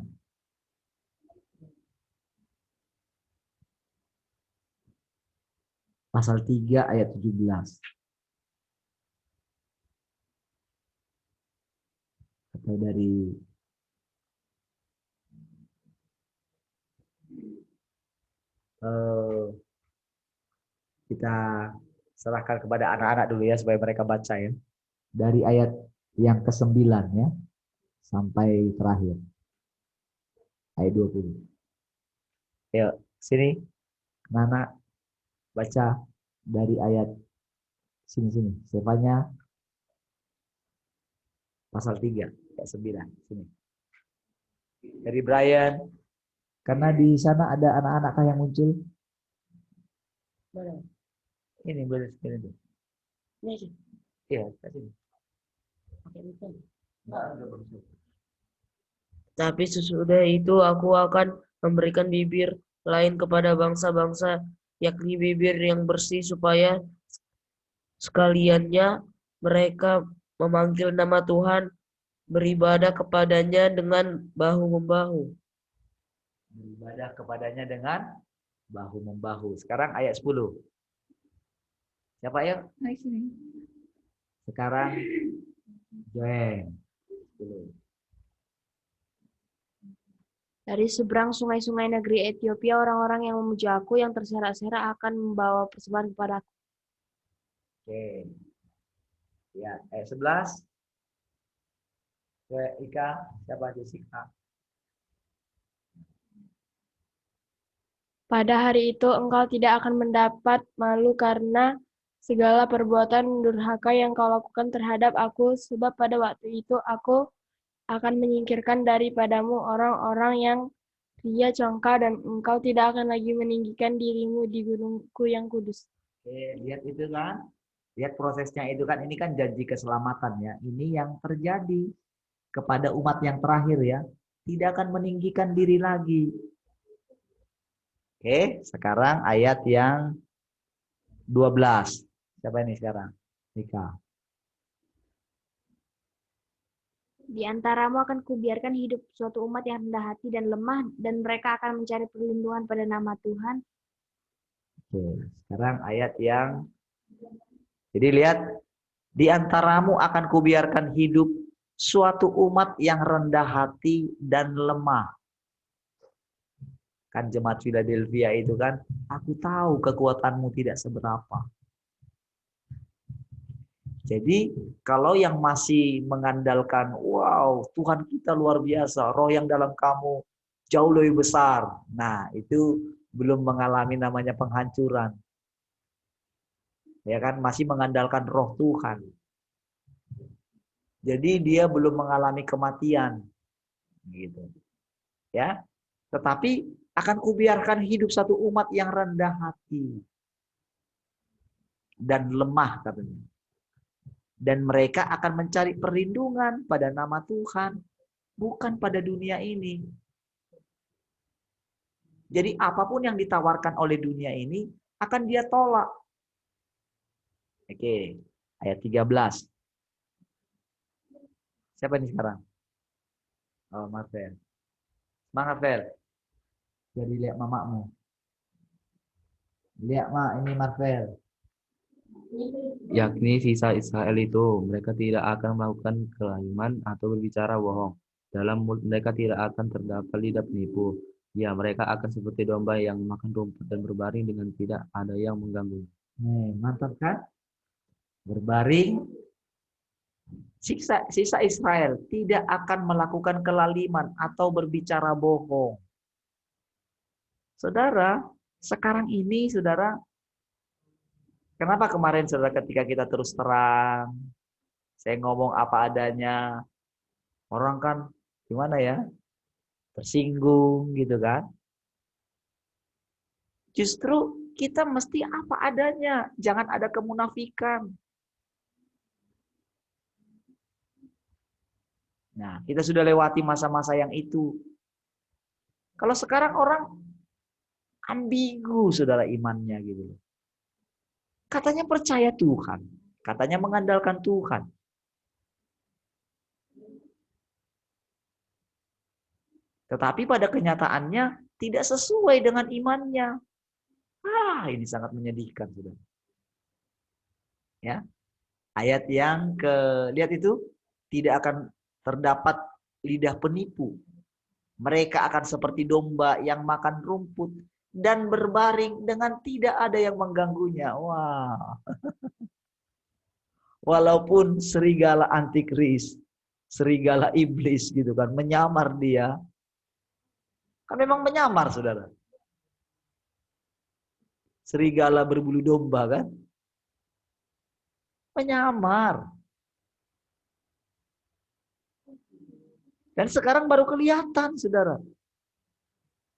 Pasal 3 ayat 17. Atau dari kita serahkan kepada anak-anak dulu ya supaya mereka baca ya. Dari ayat yang ke-9 ya sampai terakhir. Ayat 20. Yuk, sini. Nana baca dari ayat sini. Sefanya pasal 3 ayat 9 sini. Dari Brian. Karena di sana ada anak-anak yang muncul. Mana? Ini boleh sekali tuh. Ini. Iya, sini. Tapi sesudah itu aku akan memberikan bibir lain kepada bangsa-bangsa, yakni bibir yang bersih, supaya sekaliannya mereka memanggil nama Tuhan, beribadah kepadanya dengan bahu-membahu. Beribadah kepadanya dengan bahu-membahu. Sekarang ayat 10. Siapa ya? Naik sini. Sekarang Joen. 10. Dari seberang sungai-sungai negeri Ethiopia, orang-orang yang memuji aku, yang terserak-serak akan membawa persembahan kepadaku. Oke. Ya, ayat 11. Ika, siapa Jessica? Pada hari itu engkau tidak akan mendapat malu karena segala perbuatan durhaka yang kau lakukan terhadap aku, sebab pada waktu itu aku akan menyingkirkan daripadamu orang-orang yang ria congkak, dan engkau tidak akan lagi meninggikan dirimu di gunungku yang kudus. Oke, lihat itu kan. Lihat prosesnya itu kan. Ini kan janji keselamatan ya. Ini yang terjadi kepada umat yang terakhir ya. Tidak akan meninggikan diri lagi. Oke, sekarang ayat yang 12. Siapa ini sekarang? Nika. Di antaramu akan kubiarkan hidup suatu umat yang rendah hati dan lemah, dan mereka akan mencari perlindungan pada nama Tuhan. Oke, sekarang ayat yang... Jadi lihat, di antaramu akan kubiarkan hidup suatu umat yang rendah hati dan lemah. Kan jemaat Philadelphia itu kan, aku tahu kekuatanmu tidak seberapa. Jadi kalau yang masih mengandalkan, wow Tuhan kita luar biasa, roh yang dalam kamu jauh lebih besar. Nah itu belum mengalami namanya penghancuran. Ya kan, masih mengandalkan roh Tuhan. Jadi dia belum mengalami kematian. Gitu. Ya. Tetapi akan kubiarkan hidup satu umat yang rendah hati dan lemah katanya. Dan mereka akan mencari perlindungan pada nama Tuhan, bukan pada dunia ini. Jadi apapun yang ditawarkan oleh dunia ini akan dia tolak. Oke, ayat 13. Siapa ini sekarang? Oh, Marvel. Semangat, Vel. Jadi lihat mamamu. Lihat, Mak, ini Marvel. Yakni sisa Israel itu, mereka tidak akan melakukan kelaliman atau berbicara bohong. Dalam mulut mereka tidak akan terdapat lidah penipu. Ya, mereka akan seperti domba yang makan rumput dan berbaring dengan tidak ada yang mengganggu. Nih, mantap kan? Berbaring. Sisa Israel tidak akan melakukan kelaliman atau berbicara bohong. Saudara, sekarang ini, saudara, kenapa kemarin, saudara, ketika kita terus terang, saya ngomong apa adanya, orang kan gimana ya, tersinggung gitu kan? Justru kita mesti apa adanya, jangan ada kemunafikan. Nah, kita sudah lewati masa-masa yang itu. Kalau sekarang orang ambigu, saudara, imannya gitu. Katanya percaya Tuhan, katanya mengandalkan Tuhan. Tetapi pada kenyataannya tidak sesuai dengan imannya. Ini sangat menyedihkan, saudara. Ya, ayat yang lihat itu, tidak akan terdapat lidah penipu. Mereka akan seperti domba yang makan rumput dan berbaring dengan tidak ada yang mengganggunya. Wah. Walaupun serigala antikris, serigala iblis gitu kan, menyamar dia. Kan memang menyamar, saudara. Serigala berbulu domba kan? Menyamar. Dan sekarang baru kelihatan, saudara.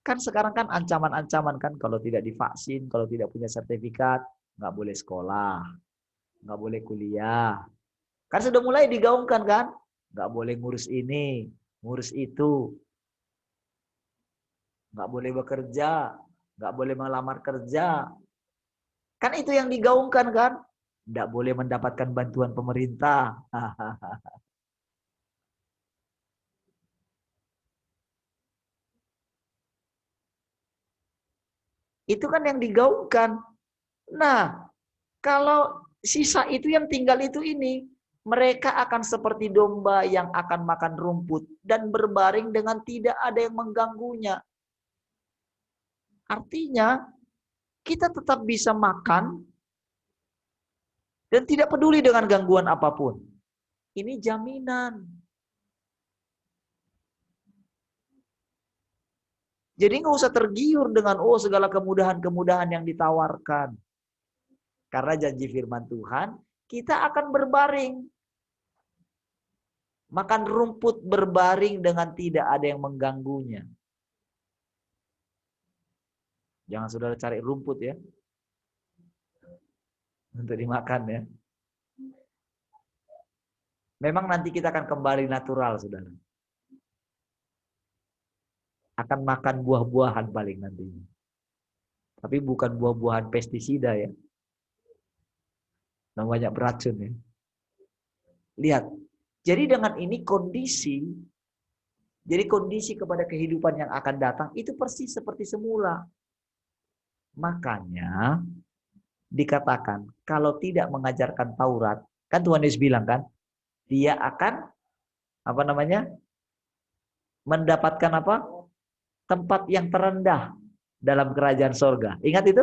Kan sekarang kan ancaman-ancaman kan, kalau tidak divaksin, kalau tidak punya sertifikat, nggak boleh sekolah, nggak boleh kuliah. Kan sudah mulai digaungkan kan? Nggak boleh ngurus ini, ngurus itu. Nggak boleh bekerja, nggak boleh melamar kerja. Kan itu yang digaungkan kan? Nggak boleh mendapatkan bantuan pemerintah. Itu kan yang digaungkan. Nah, kalau sisa itu yang tinggal itu ini, mereka akan seperti domba yang akan makan rumput dan berbaring dengan tidak ada yang mengganggunya. Artinya, kita tetap bisa makan dan tidak peduli dengan gangguan apapun. Ini jaminan. Jadi nggak usah tergiur dengan segala kemudahan-kemudahan yang ditawarkan. Karena janji firman Tuhan, kita akan berbaring. Makan rumput berbaring dengan tidak ada yang mengganggunya. Jangan saudara cari rumput ya. Untuk dimakan ya. Memang nanti kita akan kembali natural, saudara. Akan makan buah-buahan paling nantinya. Tapi bukan buah-buahan pestisida ya. Yang banyak beracun ya. Lihat. Jadi dengan ini kondisi kepada kehidupan yang akan datang itu persis seperti semula. Makanya dikatakan kalau tidak mengajarkan Taurat, kan Tuhan Yesus bilang kan, dia akan mendapatkan apa? Tempat yang terendah dalam kerajaan sorga. Ingat itu?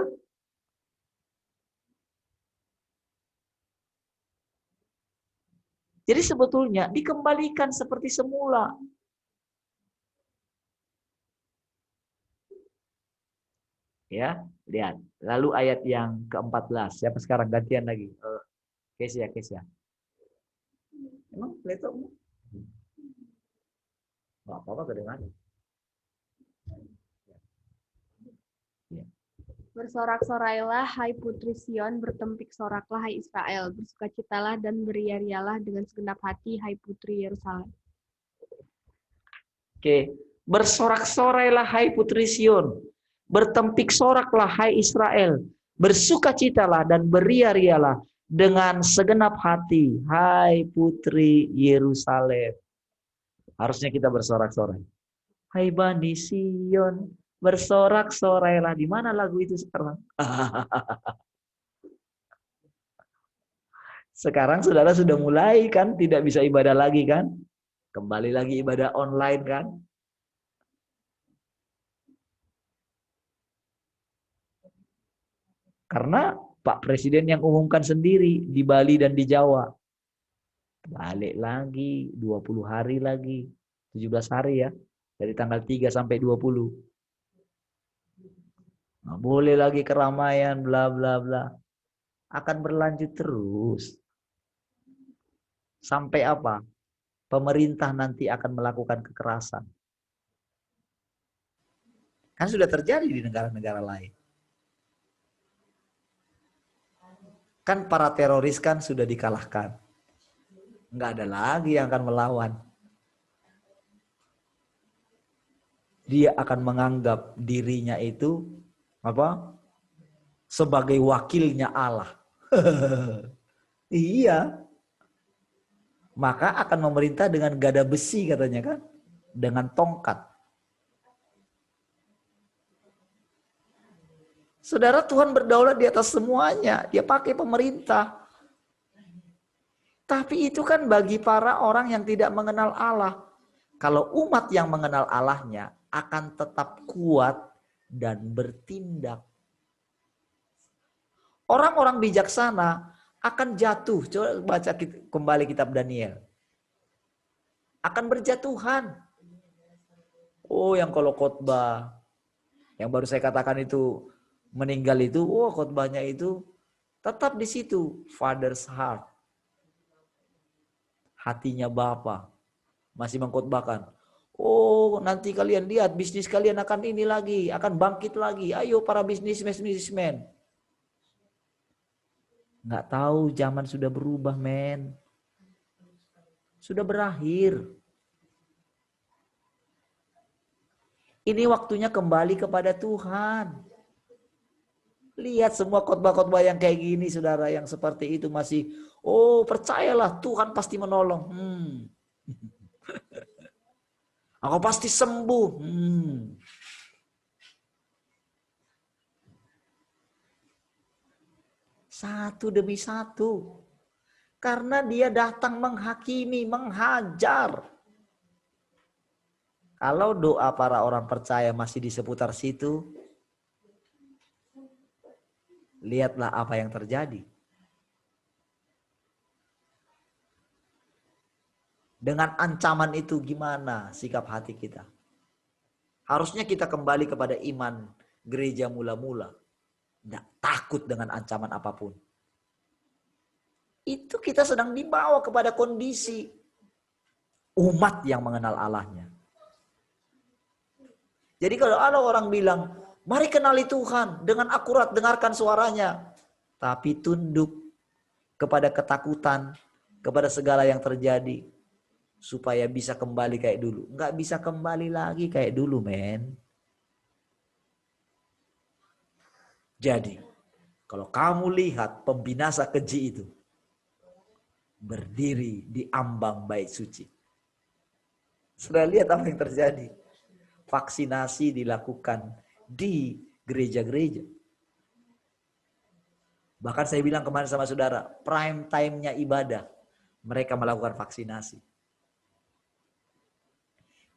Jadi sebetulnya dikembalikan seperti semula. Ya, lihat. Lalu ayat yang ke-14. Siapa sekarang gantian lagi? Kesia. Emang Plato? Nggak apa-apa kedengaran. Bersorak-sorailah, hai putri Sion, bertempik soraklah, hai Israel. Bersukacitalah dan beriarialah dengan segenap hati, hai putri Yerusalem. Oke, bersorak-sorailah, hai putri Sion. Bertempik soraklah hai Israel, bersukacitalah dan beria-rialah dengan segenap hati hai putri Yerusalem. Harusnya kita bersorak-sorai. Hai Bani Sion, bersorak-sorailah. Di mana lagu itu sekarang? Sekarang saudara sudah mulai kan tidak bisa ibadah lagi kan? Kembali lagi ibadah online kan? Karena Pak Presiden yang umumkan sendiri di Bali dan di Jawa. Balik lagi 20 hari lagi, 17 hari ya. Dari tanggal 3 sampai 20. Nah, boleh lagi keramaian bla bla bla. Akan berlanjut terus. Sampai apa? Pemerintah nanti akan melakukan kekerasan. Kan sudah terjadi di negara-negara lain. Kan para teroris kan sudah dikalahkan. Nggak ada lagi yang akan melawan. Dia akan menganggap dirinya itu apa? Sebagai wakilnya Allah. Iya. Maka akan memerintah dengan gada besi katanya kan. Dengan tongkat. Saudara, Tuhan berdaulat di atas semuanya. Dia pakai pemerintah. Tapi itu kan bagi para orang yang tidak mengenal Allah. Kalau umat yang mengenal Allahnya akan tetap kuat dan bertindak. Orang-orang bijaksana akan jatuh. Coba baca kembali kitab Daniel. Akan berjatuhan. Oh, yang kalau khotbah, yang baru saya katakan itu meninggal itu, oh khotbahnya itu tetap di situ, Father's heart. Hatinya Bapa masih mengkhotbahkan. Oh, nanti kalian lihat bisnis kalian akan ini lagi, akan bangkit lagi. Ayo para bisnismen. Nggak tahu, zaman sudah berubah, men. Sudah berakhir. Ini waktunya kembali kepada Tuhan. Lihat semua khotbah-khotbah yang kayak gini, saudara, yang seperti itu masih, oh percayalah Tuhan pasti menolong. Aku pasti sembuh. Satu demi satu. Karena dia datang menghakimi, menghajar. Kalau doa para orang percaya masih di seputar situ, lihatlah apa yang terjadi. Dengan ancaman itu gimana sikap hati kita? Harusnya kita kembali kepada iman gereja mula-mula. Tidak takut dengan ancaman apapun. Itu kita sedang dibawa kepada kondisi umat yang mengenal Allahnya. Jadi kalau ada orang bilang, mari kenali Tuhan dengan akurat, dengarkan suaranya. Tapi tunduk kepada ketakutan, kepada segala yang terjadi. Supaya bisa kembali kayak dulu. Nggak bisa kembali lagi kayak dulu, men. Jadi, kalau kamu lihat pembinasa keji itu berdiri di ambang bait suci. Sudah lihat apa yang terjadi? Vaksinasi dilakukan di gereja-gereja. Bahkan saya bilang kemarin sama saudara, prime time-nya ibadah, mereka melakukan vaksinasi.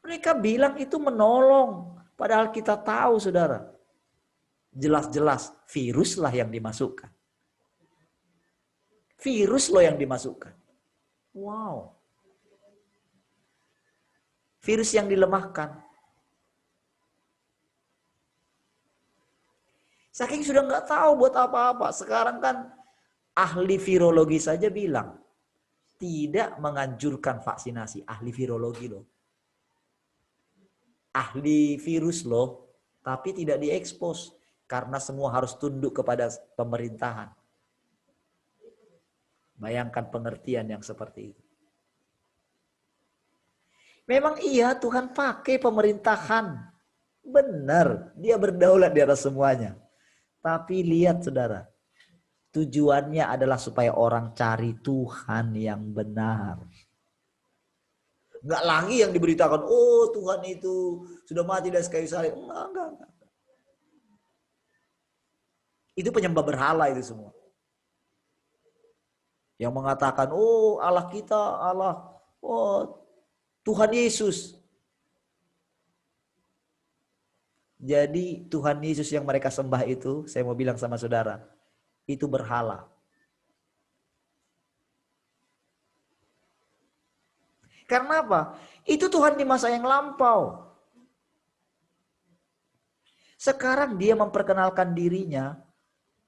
Mereka bilang itu menolong, padahal kita tahu saudara, jelas-jelas viruslah yang dimasukkan. Virus loh yang dimasukkan. Wow. Virus yang dilemahkan. Saking sudah nggak tahu buat apa-apa. Sekarang kan ahli virologi saja bilang tidak menganjurkan vaksinasi. Ahli virologi loh. Ahli virus loh. Tapi tidak diekspos. Karena semua harus tunduk kepada pemerintahan. Bayangkan pengertian yang seperti itu. Memang iya Tuhan pakai pemerintahan Benar, dia berdaulat di atas semuanya. Tapi lihat saudara, tujuannya adalah supaya orang cari Tuhan yang benar. Enggak lagi yang diberitakan, oh Tuhan itu sudah mati dari kayu salib. Enggak. Itu penyembah berhala itu semua. Yang mengatakan, oh Allah kita, Allah, oh Tuhan Yesus. Jadi Tuhan Yesus yang mereka sembah itu, saya mau bilang sama saudara, itu berhala. Karena apa? Itu Tuhan di masa yang lampau. Sekarang dia memperkenalkan dirinya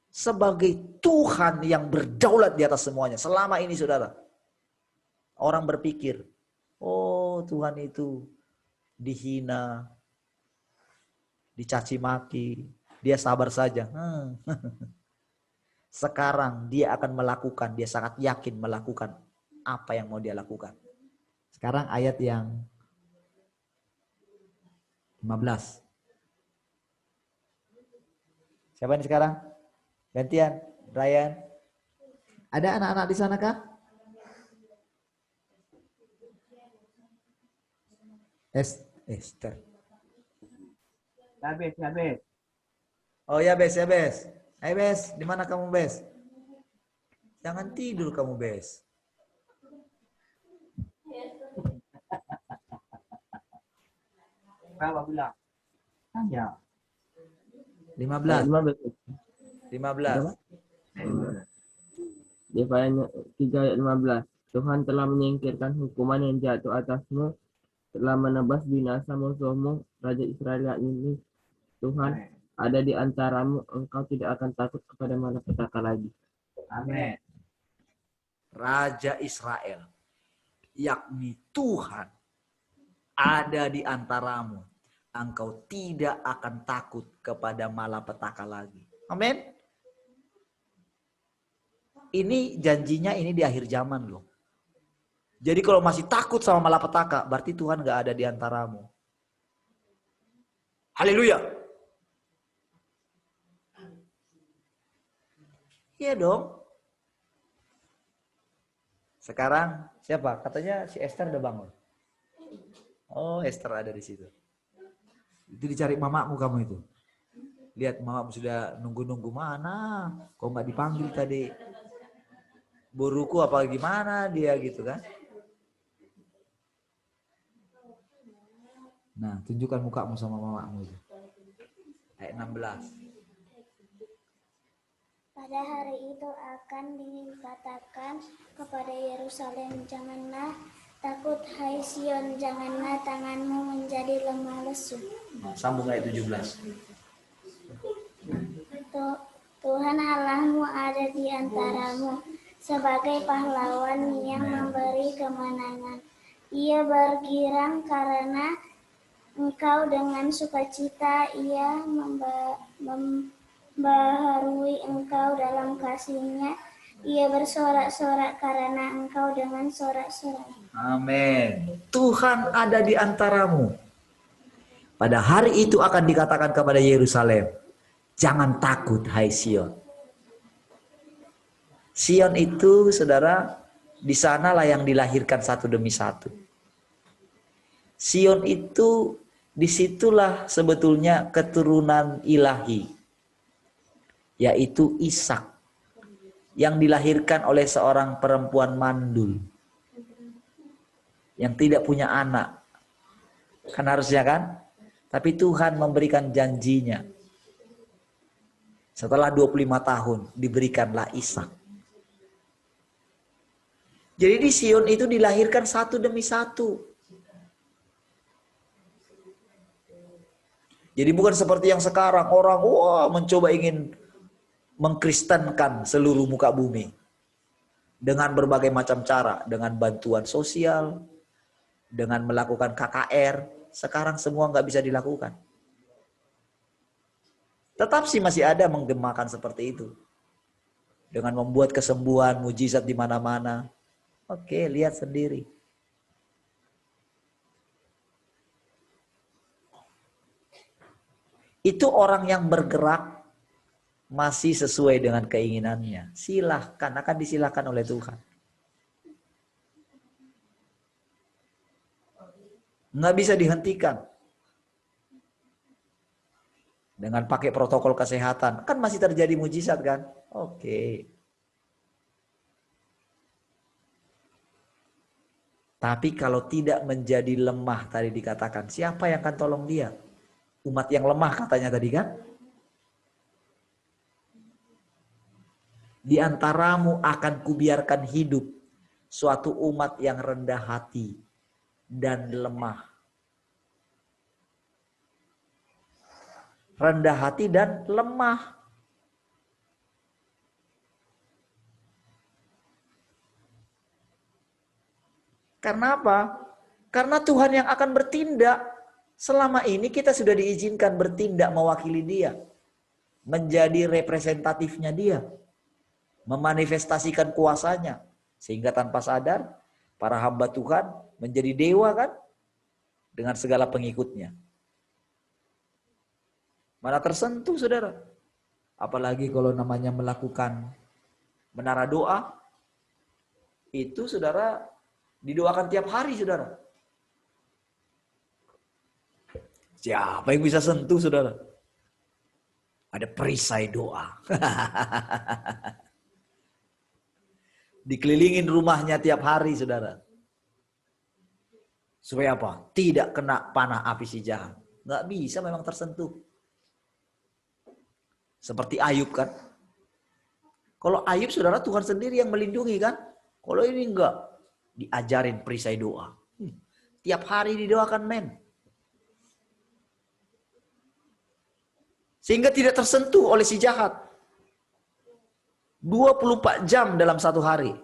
sebagai Tuhan yang berdaulat di atas semuanya. Selama ini saudara, orang berpikir, oh Tuhan itu dihina, dicaci maki, dia sabar saja. Sekarang dia akan melakukan, dia sangat yakin melakukan apa yang mau dia lakukan. Sekarang ayat yang 15. Siapa ini sekarang? Gantian, Ryan. Ada anak-anak di sana kah? Esther. Ya, Bes. Oh ya, Bes. Hai, Bes. Di mana kamu, Bes? Jangan tidur kamu, Bes. Berapa bilang? Tanya. 15. 15. Defanya 3 ayat 15. Tuhan telah menyingkirkan hukuman yang jatuh atasmu, telah menebas binasa musuhmu, Raja Israel ini. Tuhan ada di antaramu, engkau tidak akan takut kepada malapetaka lagi. Amin. Raja Israel, yakni Tuhan, ada di antaramu. Engkau tidak akan takut kepada malapetaka lagi. Amin. Ini janjinya ini di akhir zaman loh. Jadi kalau masih takut sama malapetaka, berarti Tuhan gak ada di antaramu. Haleluya. Iya dong. Sekarang siapa? Katanya si Esther udah bangun. Oh, Esther ada di situ. Itu dicari mamamu kamu itu. Lihat mamamu sudah nunggu-nunggu mana. Kok nggak dipanggil tadi? Buruku apa gimana dia gitu kan? Nah, tunjukkan mukamu sama mamamu itu. Ayat 16. Pada hari itu akan dikatakan kepada Yerusalem, janganlah takut, hai Sion, janganlah tanganmu menjadi lemah lesu. Sambung ayat 17. Tuhan Allahmu ada di antaramu sebagai pahlawan yang memberi kemenangan. Ia bergirang karena engkau dengan sukacita, ia membaharui engkau dalam kasihnya. Ia bersorak-sorak karena engkau dengan sorak-sorai. Amin. Tuhan ada di antaramu. Pada hari itu akan dikatakan kepada Yerusalem, jangan takut hai Sion. Sion itu saudara, di sanalah yang dilahirkan satu demi satu. Sion itu disitulah sebetulnya keturunan ilahi, yaitu Ishak, yang dilahirkan oleh seorang perempuan mandul yang tidak punya anak. Kan harusnya kan? Tapi Tuhan memberikan janjinya. Setelah 25 tahun diberikanlah Ishak. Jadi di Sion itu dilahirkan satu demi satu. Jadi bukan seperti yang sekarang orang mencoba ingin mengkristenkan seluruh muka bumi dengan berbagai macam cara, dengan bantuan sosial, dengan melakukan KKR. Sekarang semua nggak bisa dilakukan. Tetap sih masih ada menggemakan seperti itu, dengan membuat kesembuhan, mujizat di mana-mana. Oke, lihat sendiri. itu orang yang bergerak masih sesuai dengan keinginannya, silahkan, akan disilahkan oleh Tuhan. Nggak bisa dihentikan. Dengan pakai protokol kesehatan, kan masih terjadi mujizat kan? Oke. Tapi kalau tidak menjadi lemah, tadi dikatakan, siapa yang akan tolong dia? Umat yang lemah katanya tadi kan? Di antaramu akan kubiarkan hidup suatu umat yang rendah hati dan lemah. Rendah hati dan lemah. Karena apa? Karena Tuhan yang akan bertindak. Selama ini kita sudah diizinkan bertindak mewakili Dia. Menjadi representatifnya Dia. Memanifestasikan kuasanya. Sehingga tanpa sadar, para hamba Tuhan menjadi dewa kan? Dengan segala pengikutnya. Mana tersentuh saudara. Apalagi kalau namanya melakukan menara doa. Itu saudara didoakan tiap hari saudara. Siapa yang bisa sentuh saudara? Ada perisai doa. Dikelilingin rumahnya tiap hari saudara. Supaya apa? Tidak kena panah api si jahat. Nggak bisa memang tersentuh. Seperti Ayub kan. Kalau Ayub saudara Tuhan sendiri yang melindungi kan. Kalau ini enggak. Diajarin perisai doa. Tiap hari didoakan men. Sehingga tidak tersentuh oleh si jahat. 24 jam dalam satu hari.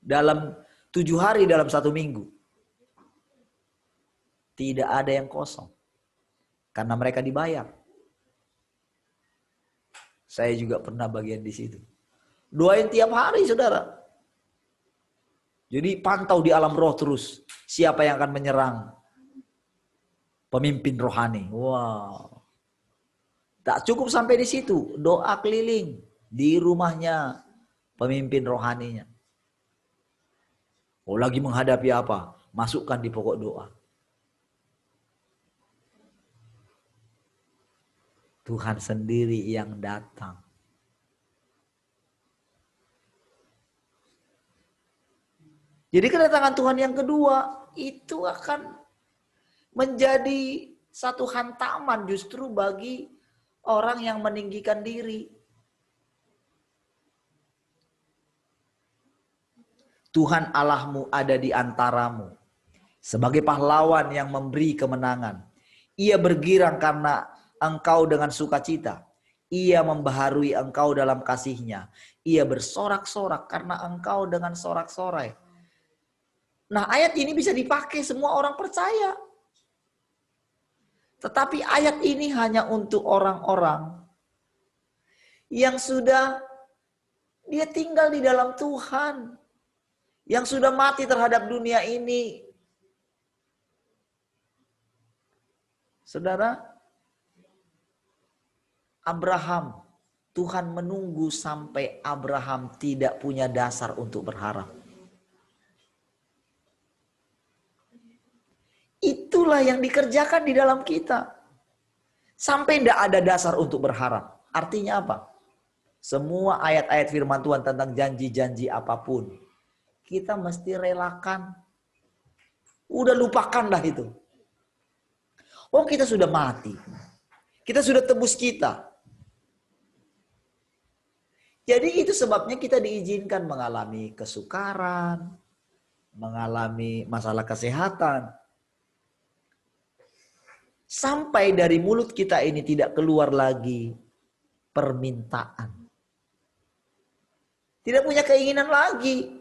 Dalam 7 hari dalam satu minggu. Tidak ada yang kosong. Karena mereka dibayar. Saya juga pernah bagian di situ. Doain tiap hari saudara. Jadi pantau di alam roh terus. Siapa yang akan menyerang pemimpin rohani. Wow. Tak cukup sampai di situ. Doa keliling di rumahnya pemimpin rohaninya. Oh lagi menghadapi apa? Masukkan di pokok doa. Tuhan sendiri yang datang. Jadi kedatangan Tuhan yang kedua itu akan menjadi satu hantaman justru bagi orang yang meninggikan diri. Tuhan Allahmu ada di antaramu sebagai pahlawan yang memberi kemenangan. Ia bergirang karena engkau dengan sukacita. Ia membaharui engkau dalam kasih-Nya. Ia bersorak-sorak karena engkau dengan sorak-sorai. Nah ayat ini bisa dipakai semua orang percaya. Tetapi ayat ini hanya untuk orang-orang yang sudah dia tinggal di dalam Tuhan. Yang sudah mati terhadap dunia ini. Saudara, Abraham, Tuhan menunggu sampai Abraham tidak punya dasar untuk berharap. Itulah yang dikerjakan di dalam kita. Sampai tidak ada dasar untuk berharap. Artinya apa? Semua ayat-ayat firman Tuhan tentang janji-janji apapun. Kita mesti relakan. Udah lupakanlah itu. Oh kita sudah mati. Kita sudah tebus kita. Jadi itu sebabnya kita diizinkan mengalami kesukaran. Mengalami masalah kesehatan. Sampai dari mulut kita ini tidak keluar lagi permintaan. Tidak punya keinginan lagi.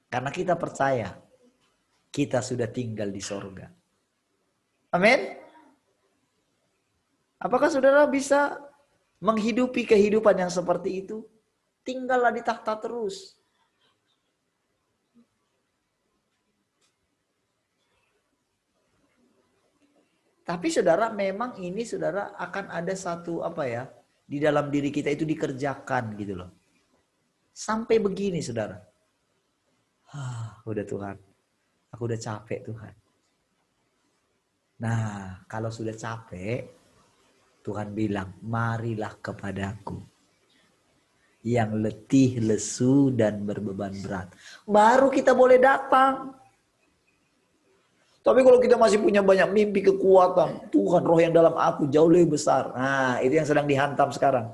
Karena kita percaya kita sudah tinggal di sorga. Amin. Apakah saudara bisa menghidupi kehidupan yang seperti itu? Tinggallah di takhta terus. Tapi saudara, memang ini saudara akan ada satu apa ya, di dalam diri kita itu dikerjakan gitu loh. Sampai begini saudara. Udah Tuhan, aku udah capek Tuhan. Nah, kalau sudah capek, Tuhan bilang, marilah kepadaku yang letih, lesu, dan berbeban berat. Baru kita boleh datang. Tapi kalau kita masih punya banyak mimpi, kekuatan, Tuhan, roh yang dalam aku jauh lebih besar. Nah, itu yang sedang dihantam sekarang.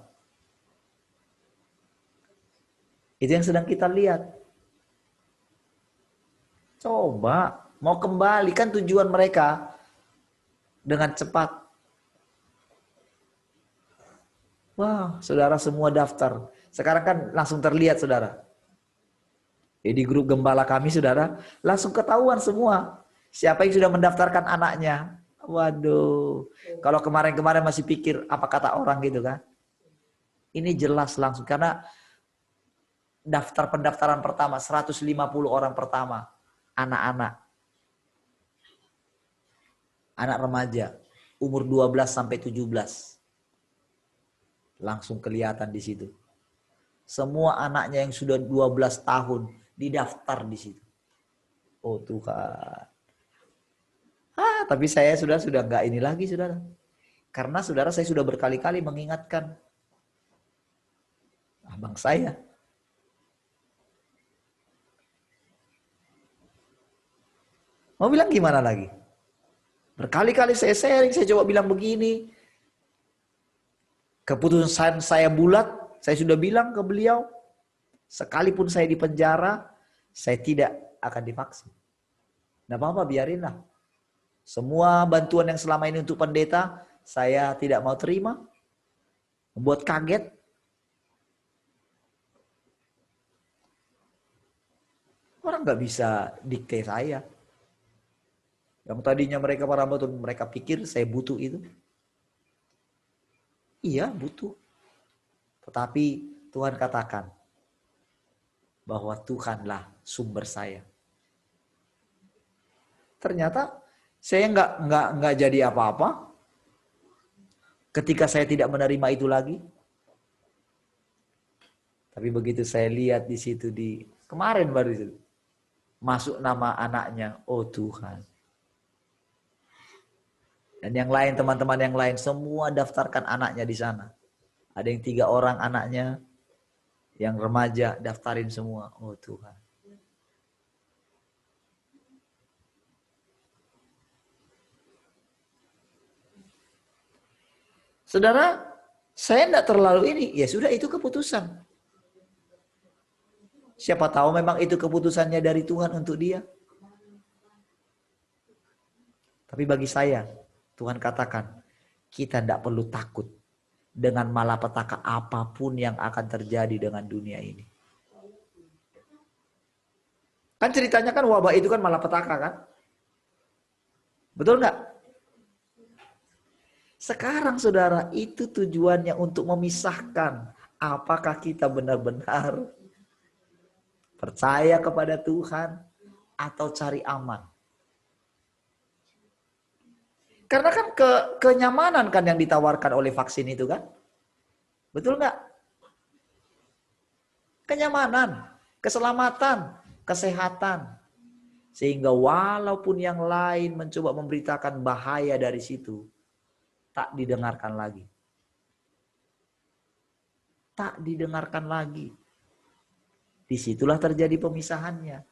Itu yang sedang kita lihat. Coba, mau kembali, kan tujuan mereka dengan cepat. Wah, saudara semua daftar. Sekarang kan langsung terlihat, saudara. Di grup gembala kami, saudara, langsung ketahuan semua. Siapa yang sudah mendaftarkan anaknya? Waduh. Kalau kemarin-kemarin masih pikir apa kata orang gitu kan. Ini jelas langsung. Karena daftar pendaftaran pertama, 150 orang pertama. Anak-anak. Anak remaja. Umur 12 sampai 17. Langsung kelihatan di situ. Semua anaknya yang sudah 12 tahun didaftar di situ. Oh Tuhan. Tapi saya sudah nggak ini lagi, saudara. Karena saudara, saya sudah berkali-kali mengingatkan abang saya. Mau bilang gimana lagi? Berkali-kali saya sharing, saya coba bilang begini. Keputusan saya bulat, saya sudah bilang ke beliau, sekalipun saya di penjara, saya tidak akan divaksin. Nggak apa-apa, biarinlah. Semua bantuan yang selama ini untuk pendeta, saya tidak mau terima. Membuat kaget. Orang nggak bisa dikte saya. Yang tadinya mereka para hamba Tuhan, mereka pikir saya butuh itu. Iya, butuh. Tetapi Tuhan katakan bahwa Tuhanlah sumber saya. Ternyata saya nggak jadi apa-apa ketika saya tidak menerima itu lagi. Tapi begitu saya lihat di situ kemarin baru itu masuk nama anaknya, oh Tuhan. Dan yang lain, teman-teman yang lain semua daftarkan anaknya di sana. Ada yang 3 orang anaknya, yang remaja daftarin semua, oh Tuhan. Saudara, saya tidak terlalu ini. Ya sudah, itu keputusan. Siapa tahu memang itu keputusannya dari Tuhan untuk dia. Tapi bagi saya, Tuhan katakan, kita tidak perlu takut dengan malapetaka apapun yang akan terjadi dengan dunia ini. Kan ceritanya kan wabah itu kan malapetaka kan? Betul nggak? Sekarang saudara, itu tujuannya untuk memisahkan apakah kita benar-benar percaya kepada Tuhan atau cari aman. Karena kan kenyamanan kan yang ditawarkan oleh vaksin itu kan. Betul nggak? Kenyamanan, keselamatan, kesehatan. Sehingga walaupun yang lain mencoba memberitakan bahaya dari situ, tak didengarkan lagi. Tak didengarkan lagi. Disitulah terjadi pemisahannya.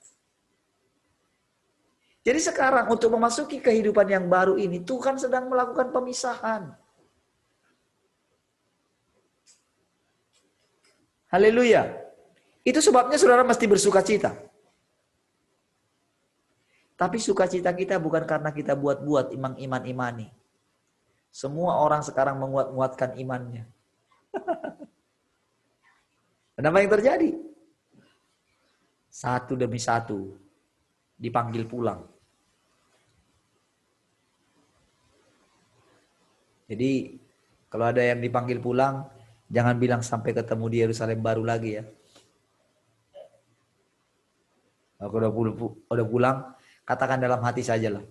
Jadi sekarang untuk memasuki kehidupan yang baru ini, Tuhan sedang melakukan pemisahan. Haleluya. Itu sebabnya saudara mesti bersuka cita. Tapi sukacita kita bukan karena kita buat-buat imani. Semua orang sekarang menguat-nguatkan imannya. Kenapa yang terjadi? Satu demi satu dipanggil pulang. Jadi kalau ada yang dipanggil pulang, jangan bilang sampai ketemu di Yerusalem baru lagi ya. Kalau udah pulang, katakan dalam hati sajalah.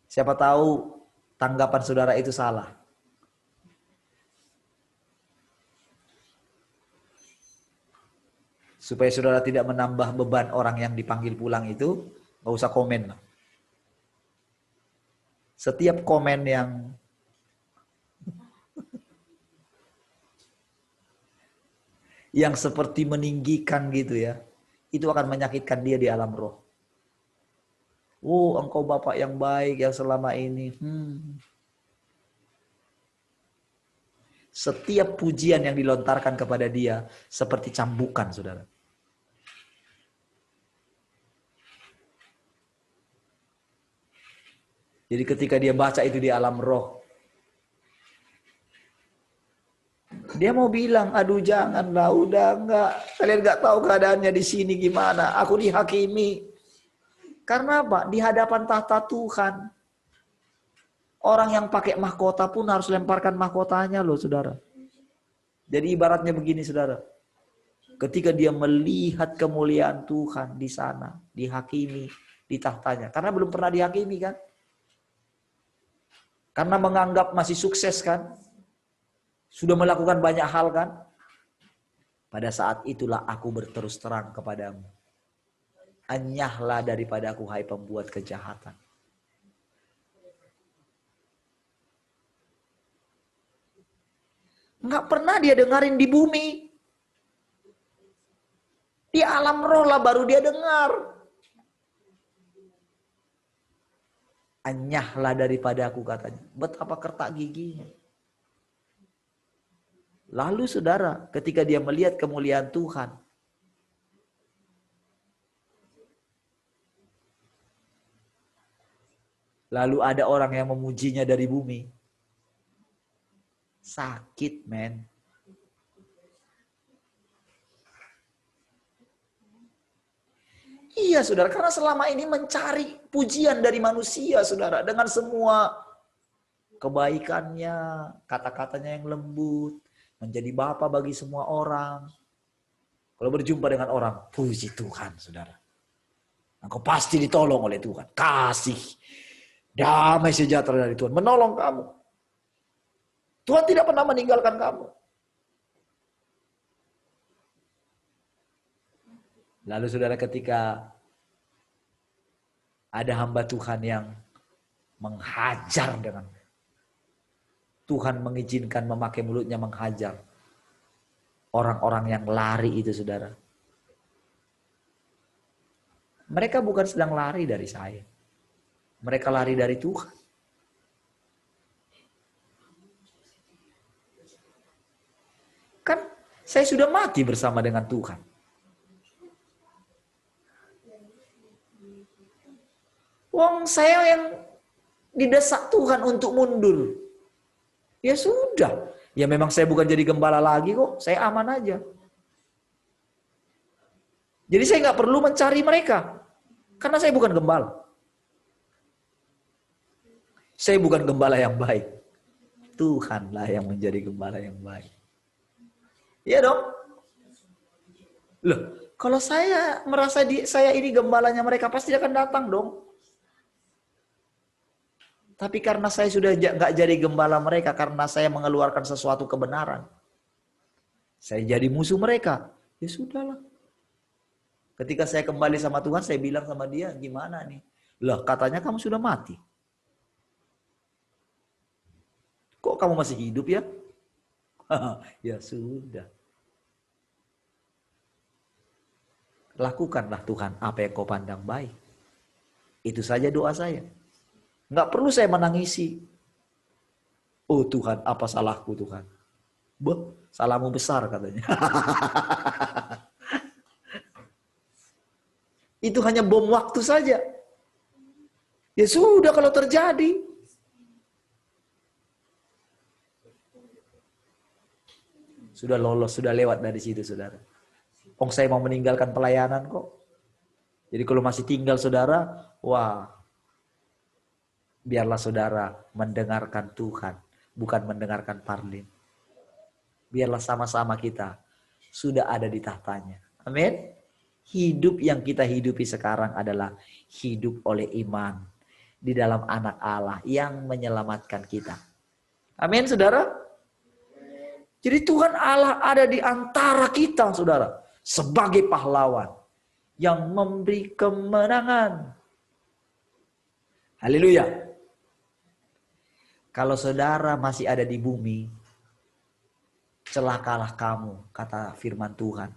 Siapa tahu tanggapan saudara itu salah. Supaya saudara tidak menambah beban orang yang dipanggil pulang itu, nggak usah komen. Setiap komen yang seperti meninggikan gitu ya, itu akan menyakitkan dia di alam roh. Oh, engkau Bapak yang baik yang selama ini. Setiap pujian yang dilontarkan kepada dia seperti cambukan, saudara. Jadi ketika dia baca itu di alam roh, dia mau bilang, aduh janganlah, udah enggak. Kalian enggak tahu keadaannya di sini gimana. Aku dihakimi. Karena apa? Di hadapan tahta Tuhan. Orang yang pakai mahkota pun harus lemparkan mahkotanya loh, saudara. Jadi ibaratnya begini, saudara. Ketika dia melihat kemuliaan Tuhan di sana, dihakimi di tahtanya. Karena belum pernah dihakimi kan? Karena menganggap masih sukses kan? Sudah melakukan banyak hal kan? Pada saat itulah aku berterus terang kepadamu. Anyahlah daripada aku, hai pembuat kejahatan. Nggak pernah dia dengarin di bumi. Di alam roh lah baru dia dengar. Anyahlah daripada aku, katanya. Betapa kertak giginya. Lalu saudara, ketika dia melihat kemuliaan Tuhan, lalu ada orang yang memujinya dari bumi, sakit, men. Iya, saudara, karena selama ini mencari pujian dari manusia, saudara, dengan semua kebaikannya, kata-katanya yang lembut, menjadi bapa bagi semua orang. Kalau berjumpa dengan orang, puji Tuhan, saudara. Engkau pasti ditolong oleh Tuhan. Kasih, damai sejahtera dari Tuhan, menolong kamu. Tuhan tidak pernah meninggalkan kamu. Lalu saudara, ketika ada hamba Tuhan yang menghajar dengan Tuhan mengizinkan memakai mulutnya menghajar orang-orang yang lari itu, saudara. Mereka bukan sedang lari dari saya. Mereka lari dari Tuhan. Kan saya sudah mati bersama dengan Tuhan. Wong saya yang didesak Tuhan untuk mundur. Ya sudah. Ya memang saya bukan jadi gembala lagi kok. Saya aman aja. Jadi saya nggak perlu mencari mereka. Karena saya bukan gembala. Saya bukan gembala yang baik. Tuhanlah yang menjadi gembala yang baik. Iya dong. Loh, kalau saya merasa saya ini gembalanya mereka, pasti akan datang dong. Tapi karena saya sudah nggak jadi gembala mereka, karena saya mengeluarkan sesuatu kebenaran, saya jadi musuh mereka. Ya sudahlah. Ketika saya kembali sama Tuhan, saya bilang sama dia, gimana nih? Lah, katanya kamu sudah mati. Kok kamu masih hidup ya? Ya sudah. Lakukanlah Tuhan apa yang kau pandang baik. Itu saja doa saya. Nggak perlu saya menangisi. Oh Tuhan, apa salahku Tuhan? Salahmu besar katanya. Itu hanya bom waktu saja. Ya sudah kalau terjadi. Sudah lolos, sudah lewat dari situ, saudara. Saya mau meninggalkan pelayanan kok. Jadi kalau masih tinggal saudara, wah, biarlah saudara mendengarkan Tuhan, bukan mendengarkan Parlin. Biarlah sama-sama kita sudah ada di tahtanya. Amin. Hidup yang kita hidupi sekarang adalah hidup oleh iman. di dalam anak Allah yang menyelamatkan kita. Amin, saudara. Jadi Tuhan Allah ada di antara kita, saudara, sebagai pahlawan yang memberi kemenangan. Haleluya. Kalau saudara masih ada di bumi, celakalah kamu, kata firman Tuhan.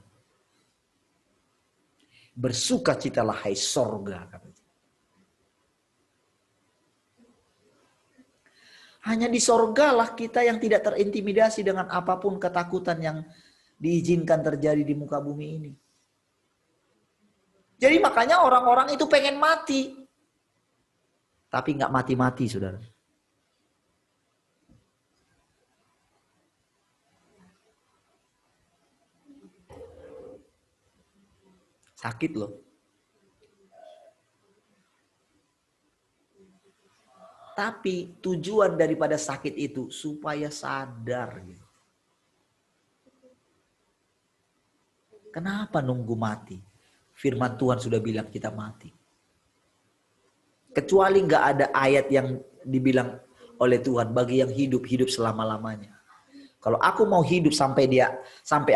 Bersukacitalah hai sorga, katanya. Hanya di sorgalah kita yang tidak terintimidasi dengan apapun ketakutan yang diizinkan terjadi di muka bumi ini. Jadi makanya orang-orang itu pengen mati. Tapi nggak mati-mati, saudara. Sakit loh. Tapi tujuan daripada sakit itu supaya sadar. Kenapa nunggu mati? Firman Tuhan sudah bilang kita mati. Kecuali nggak ada ayat yang dibilang oleh Tuhan bagi yang hidup selama-lamanya. Kalau aku mau hidup sampai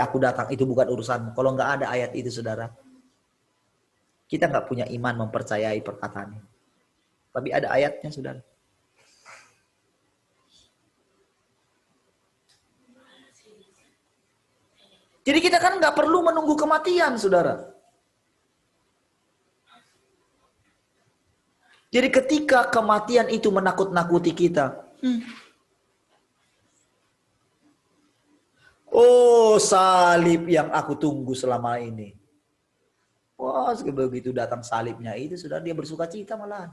aku datang, itu bukan urusanmu. Kalau nggak ada ayat itu, saudara, kita nggak punya iman mempercayai perkataan ini. Tapi ada ayatnya, saudara. Jadi kita kan nggak perlu menunggu kematian, saudara. Jadi ketika kematian itu menakut-nakuti kita, oh salib yang aku tunggu selama ini. Wah, begitu datang salibnya itu, saudara, dia bersuka cita malahan.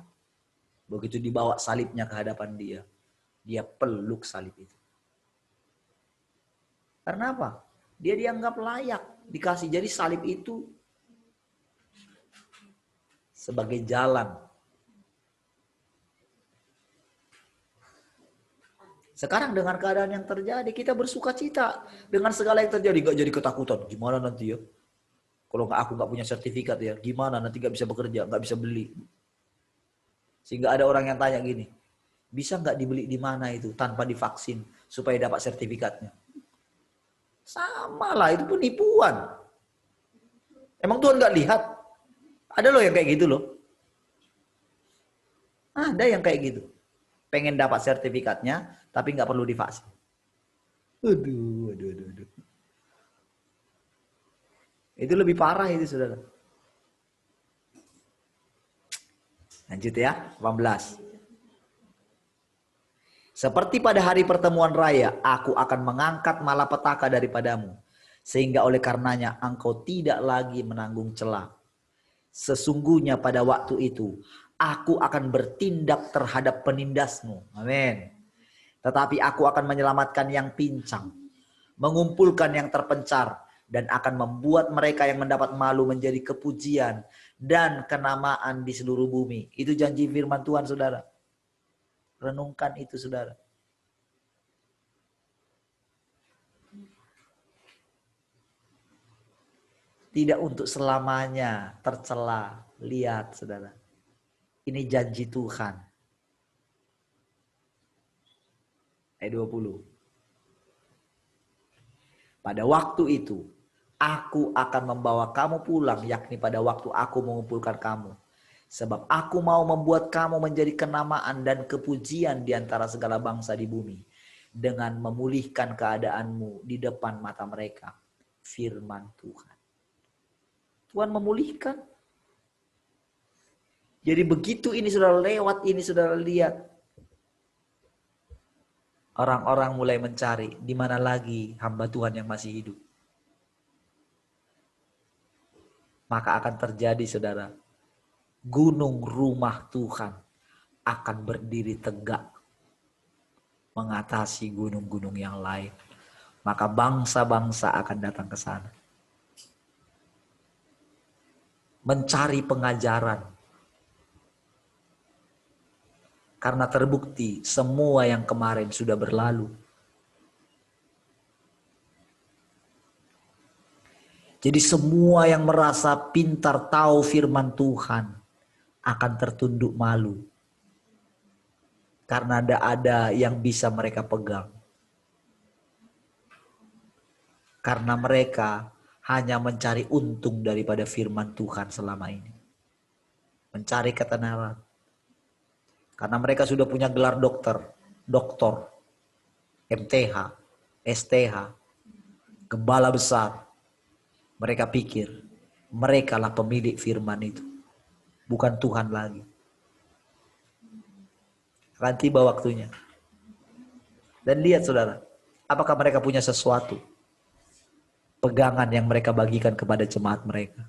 Begitu dibawa salibnya ke hadapan dia, dia peluk salib itu. Karena apa? Dia dianggap layak dikasih. Jadi salib itu sebagai jalan. Sekarang dengan keadaan yang terjadi, kita bersuka cita dengan segala yang terjadi. Gak jadi ketakutan. Gimana nanti ya? Kalau aku nggak punya sertifikat ya, gimana nanti nggak bisa bekerja, nggak bisa beli. Sehingga ada orang yang tanya gini, bisa nggak dibeli di mana itu tanpa divaksin supaya dapat sertifikatnya? Sama lah, itu penipuan. Emang Tuhan nggak lihat? Ada loh yang kayak gitu loh. Ada yang kayak gitu. Pengen dapat sertifikatnya, tapi nggak perlu divaksin. Aduh. Itu lebih parah itu, saudara. Lanjut ya, 18. Seperti pada hari pertemuan raya, aku akan mengangkat malapetaka daripadamu. Sehingga oleh karenanya engkau tidak lagi menanggung cela. Sesungguhnya pada waktu itu, aku akan bertindak terhadap penindasmu. Amin. Tetapi aku akan menyelamatkan yang pincang. Mengumpulkan yang terpencar. Dan akan membuat mereka yang mendapat malu menjadi kepujian. Dan kenamaan di seluruh bumi. Itu janji firman Tuhan, saudara. Renungkan itu, saudara. Tidak untuk selamanya tercela. Lihat, saudara. Ini janji Tuhan. Ayat 20. Pada waktu itu, aku akan membawa kamu pulang, yakni pada waktu aku mengumpulkan kamu. Sebab aku mau membuat kamu menjadi kenamaan dan kepujian di antara segala bangsa di bumi. Dengan memulihkan keadaanmu di depan mata mereka. Firman Tuhan. Tuhan memulihkan. Jadi begitu ini sudah lewat, ini sudah lihat. Orang-orang mulai mencari di mana lagi hamba Tuhan yang masih hidup. Maka akan terjadi, saudara. Gunung rumah Tuhan akan berdiri tegak mengatasi gunung-gunung yang lain. Maka bangsa-bangsa akan datang ke sana. Mencari pengajaran. Karena terbukti semua yang kemarin sudah berlalu. Jadi semua yang merasa pintar tahu firman Tuhan akan tertunduk malu. Karena ada yang bisa mereka pegang. Karena mereka hanya mencari untung daripada firman Tuhan selama ini. Mencari ketenaran. Karena mereka sudah punya gelar doktor, MTH, STH, gembala besar. Mereka pikir mereka lah pemilik firman itu. Bukan Tuhan lagi. Akan tiba waktunya. Dan lihat saudara, apakah mereka punya sesuatu? Pegangan yang mereka bagikan kepada jemaat mereka.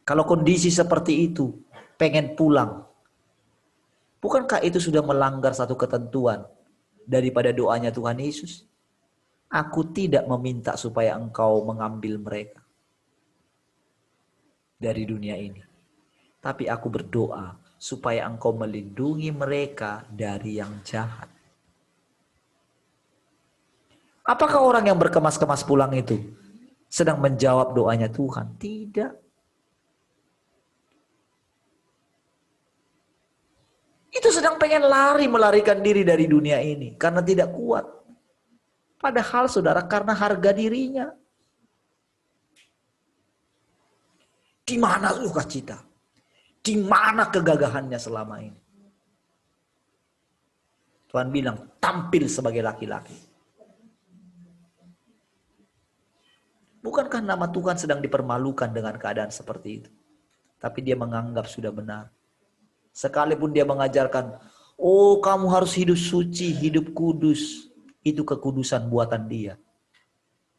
Kalau kondisi seperti itu, pengen pulang. Bukankah itu sudah melanggar satu ketentuan daripada doanya Tuhan Yesus? Aku tidak meminta supaya engkau mengambil mereka dari dunia ini. Tapi aku berdoa supaya engkau melindungi mereka dari yang jahat. Apakah orang yang berkemas-kemas pulang itu sedang menjawab doanya Tuhan? Tidak. Itu sedang pengen melarikan diri dari dunia ini karena tidak kuat. Padahal saudara, karena harga dirinya. Di mana sukacita? Di mana kegagahannya selama ini? Tuhan bilang, tampil sebagai laki-laki. Bukankah nama Tuhan sedang dipermalukan dengan keadaan seperti itu? Tapi dia menganggap sudah benar. Sekalipun dia mengajarkan, oh kamu harus hidup suci, hidup kudus. Itu kekudusan buatan dia.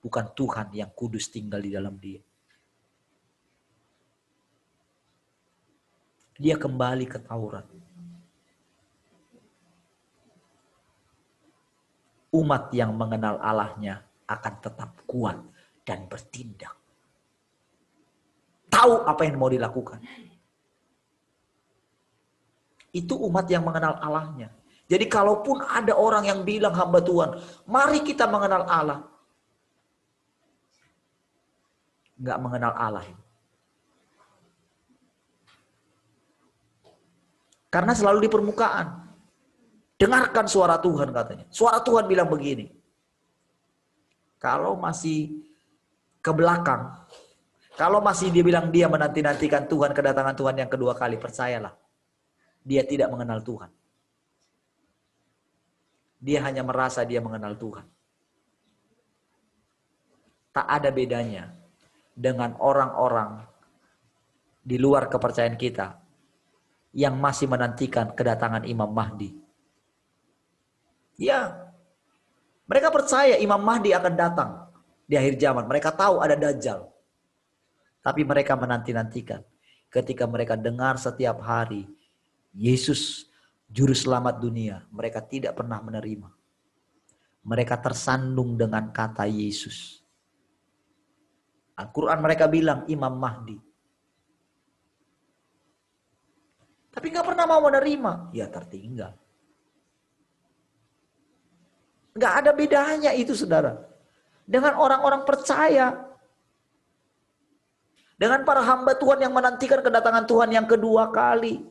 Bukan Tuhan yang kudus tinggal di dalam dia. Dia kembali ke Taurat. Umat yang mengenal Allahnya akan tetap kuat dan bertindak. Tahu apa yang mau dilakukan. Itu umat yang mengenal Allahnya. Jadi kalaupun ada orang yang bilang hamba Tuhan, mari kita mengenal Allah. Enggak mengenal Allah. Karena selalu di permukaan. Dengarkan suara Tuhan katanya. Suara Tuhan bilang begini. Kalau masih ke belakang, kalau masih dia bilang dia menanti-nantikan Tuhan, kedatangan Tuhan yang kedua kali, percayalah. Dia tidak mengenal Tuhan. Dia hanya merasa dia mengenal Tuhan. Tak ada bedanya dengan orang-orang di luar kepercayaan kita yang masih menantikan kedatangan Imam Mahdi. Ya, mereka percaya Imam Mahdi akan datang di akhir zaman. Mereka tahu ada Dajjal. Tapi mereka menanti-nantikan. Ketika mereka dengar setiap hari Yesus Juru Selamat dunia, mereka tidak pernah menerima. Mereka tersandung dengan kata Yesus. Al-Quran mereka bilang Imam Mahdi. Tapi nggak pernah mau menerima. Ya tertinggal. Nggak ada bedanya itu saudara. Dengan orang-orang percaya. Dengan para hamba Tuhan yang menantikan kedatangan Tuhan yang kedua kali.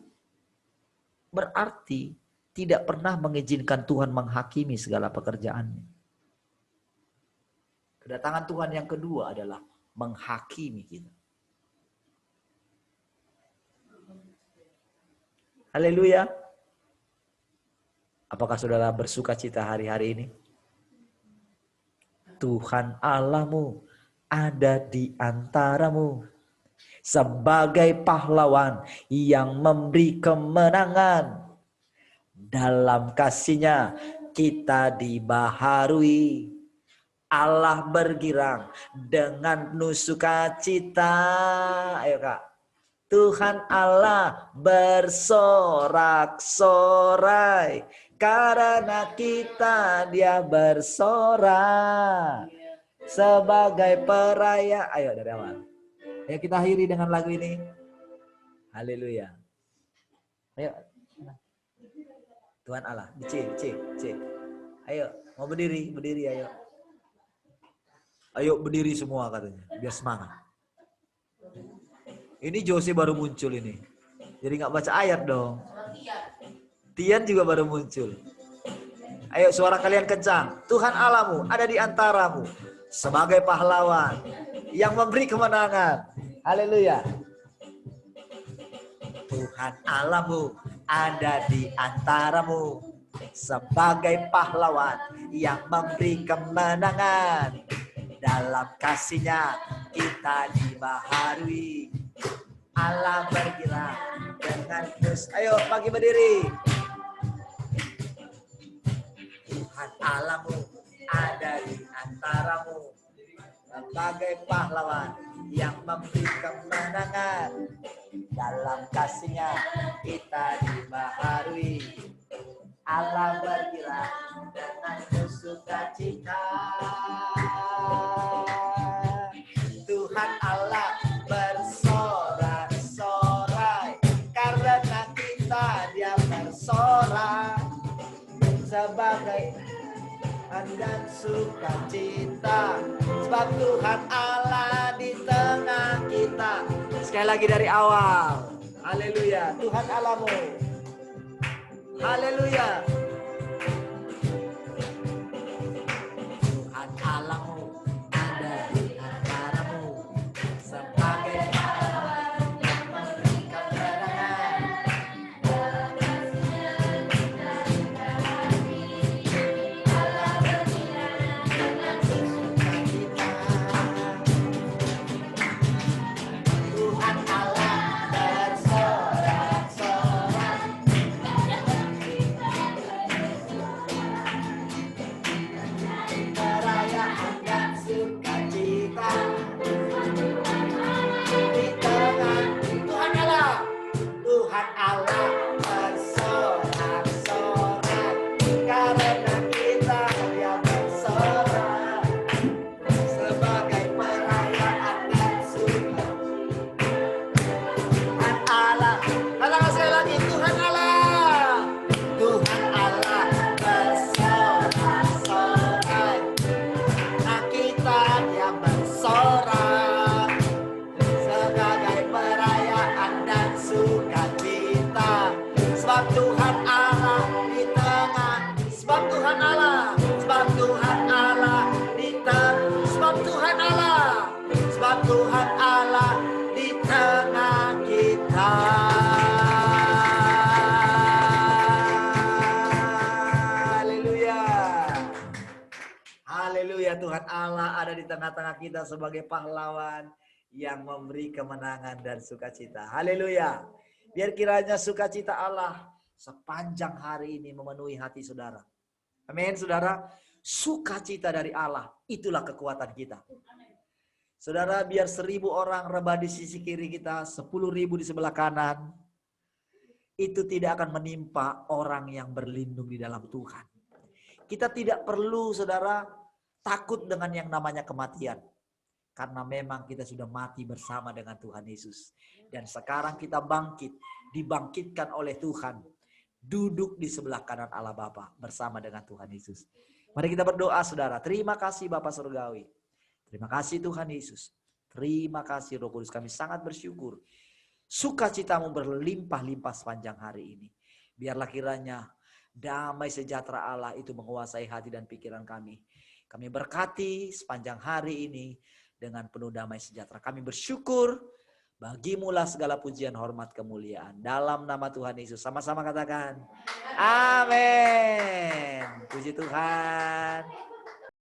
Berarti tidak pernah mengizinkan Tuhan menghakimi segala pekerjaannya. Kedatangan Tuhan yang kedua adalah menghakimi kita. Haleluya. Apakah saudara bersuka cita hari-hari ini? Tuhan Allahmu ada di antaramu. Sebagai pahlawan yang memberi kemenangan. Dalam kasih-Nya kita dibaharui. Allah bergirang dengan penuh sukacita. Ayo Kak. Tuhan Allah bersorak-sorai. Karena kita Dia bersorak. Sebagai peraya. Ayo dari awal. Ayo kita akhiri dengan lagu ini. Haleluya. Ayo. Tuhan Allah. C. Ayo. Mau berdiri ayo. Ayo berdiri semua katanya. Biar semangat. Ini Jose baru muncul ini. Jadi nggak baca ayat dong. Tian juga baru muncul. Ayo suara kalian kencang. Tuhan Allahmu ada di antaramu sebagai pahlawan yang memberi kemenangan. Haleluya. Tuhan Allahmu ada di antaramu sebagai pahlawan yang memberi kemenangan. Dalam kasih-Nya kita dibaharui. Allah bergerak dengan terus. Ayo pagi berdiri. Tuhan Allahmu ada di antaramu sebagai pahlawan yang memberi kemenangan. Dalam kasih-Nya kita dibaharui. Allah bergerak dengan sukacita. Tuhan Allah bersorak-sorai karena kita Dia bersorak sebagai dan sukacita. Sebab Tuhan Allah di tengah kita. Sekali lagi dari awal. Haleluya. Tuhan Allahmu. Haleluya. Tuhan Allahmu ada di antaramu sebagai pahlawan yang memberi kemenangan. Tuhan Allah bersorak-sorak perayaan dan sukacita di tengah. Tuhan Allah, Tuhan Allah bersorak-sorak karena kita Dia bersorak sebagai perayaan dan sukacita. Tuhan Allah, katakan sekali lagi, Tuhan Allah, Tuhan Allah bersorak-sorak. Nah kita Dia bersorak sebagai perayaan dan sukacita. Sebab Tuhan Allah di tengah. Sebab Tuhan Allah. Sebab Tuhan Allah di tengah. Sebab Tuhan Allah. Sebab Tuhan Allah di tengah kita. Haleluya. Haleluya, Tuhan Allah ada di tengah-tengah kita sebagai pahlawan yang memberi kemenangan dan sukacita. Haleluya. Biar kiranya sukacita Allah sepanjang hari ini memenuhi hati saudara. Amin, saudara. Sukacita dari Allah, itulah kekuatan kita. Saudara, biar 1.000 orang rebah di sisi kiri kita, 10.000 di sebelah kanan, itu tidak akan menimpa orang yang berlindung di dalam Tuhan. Kita tidak perlu, saudara, takut dengan yang namanya kematian. Karena memang kita sudah mati bersama dengan Tuhan Yesus. Dan sekarang kita bangkit, dibangkitkan oleh Tuhan. Duduk di sebelah kanan Allah Bapa bersama dengan Tuhan Yesus. Mari kita berdoa, saudara. Terima kasih Bapa Surgawi. Terima kasih Tuhan Yesus. Terima kasih Roh Kudus, kami sangat bersyukur. Sukacitamu berlimpah-limpah sepanjang hari ini. Biarlah kiranya damai sejahtera Allah itu menguasai hati dan pikiran kami. Kami berkati sepanjang hari ini dengan penuh damai sejahtera. Kami bersyukur, bagimulah segala pujian, hormat, kemuliaan. Dalam nama Tuhan Yesus. Sama-sama katakan, amin. Puji Tuhan.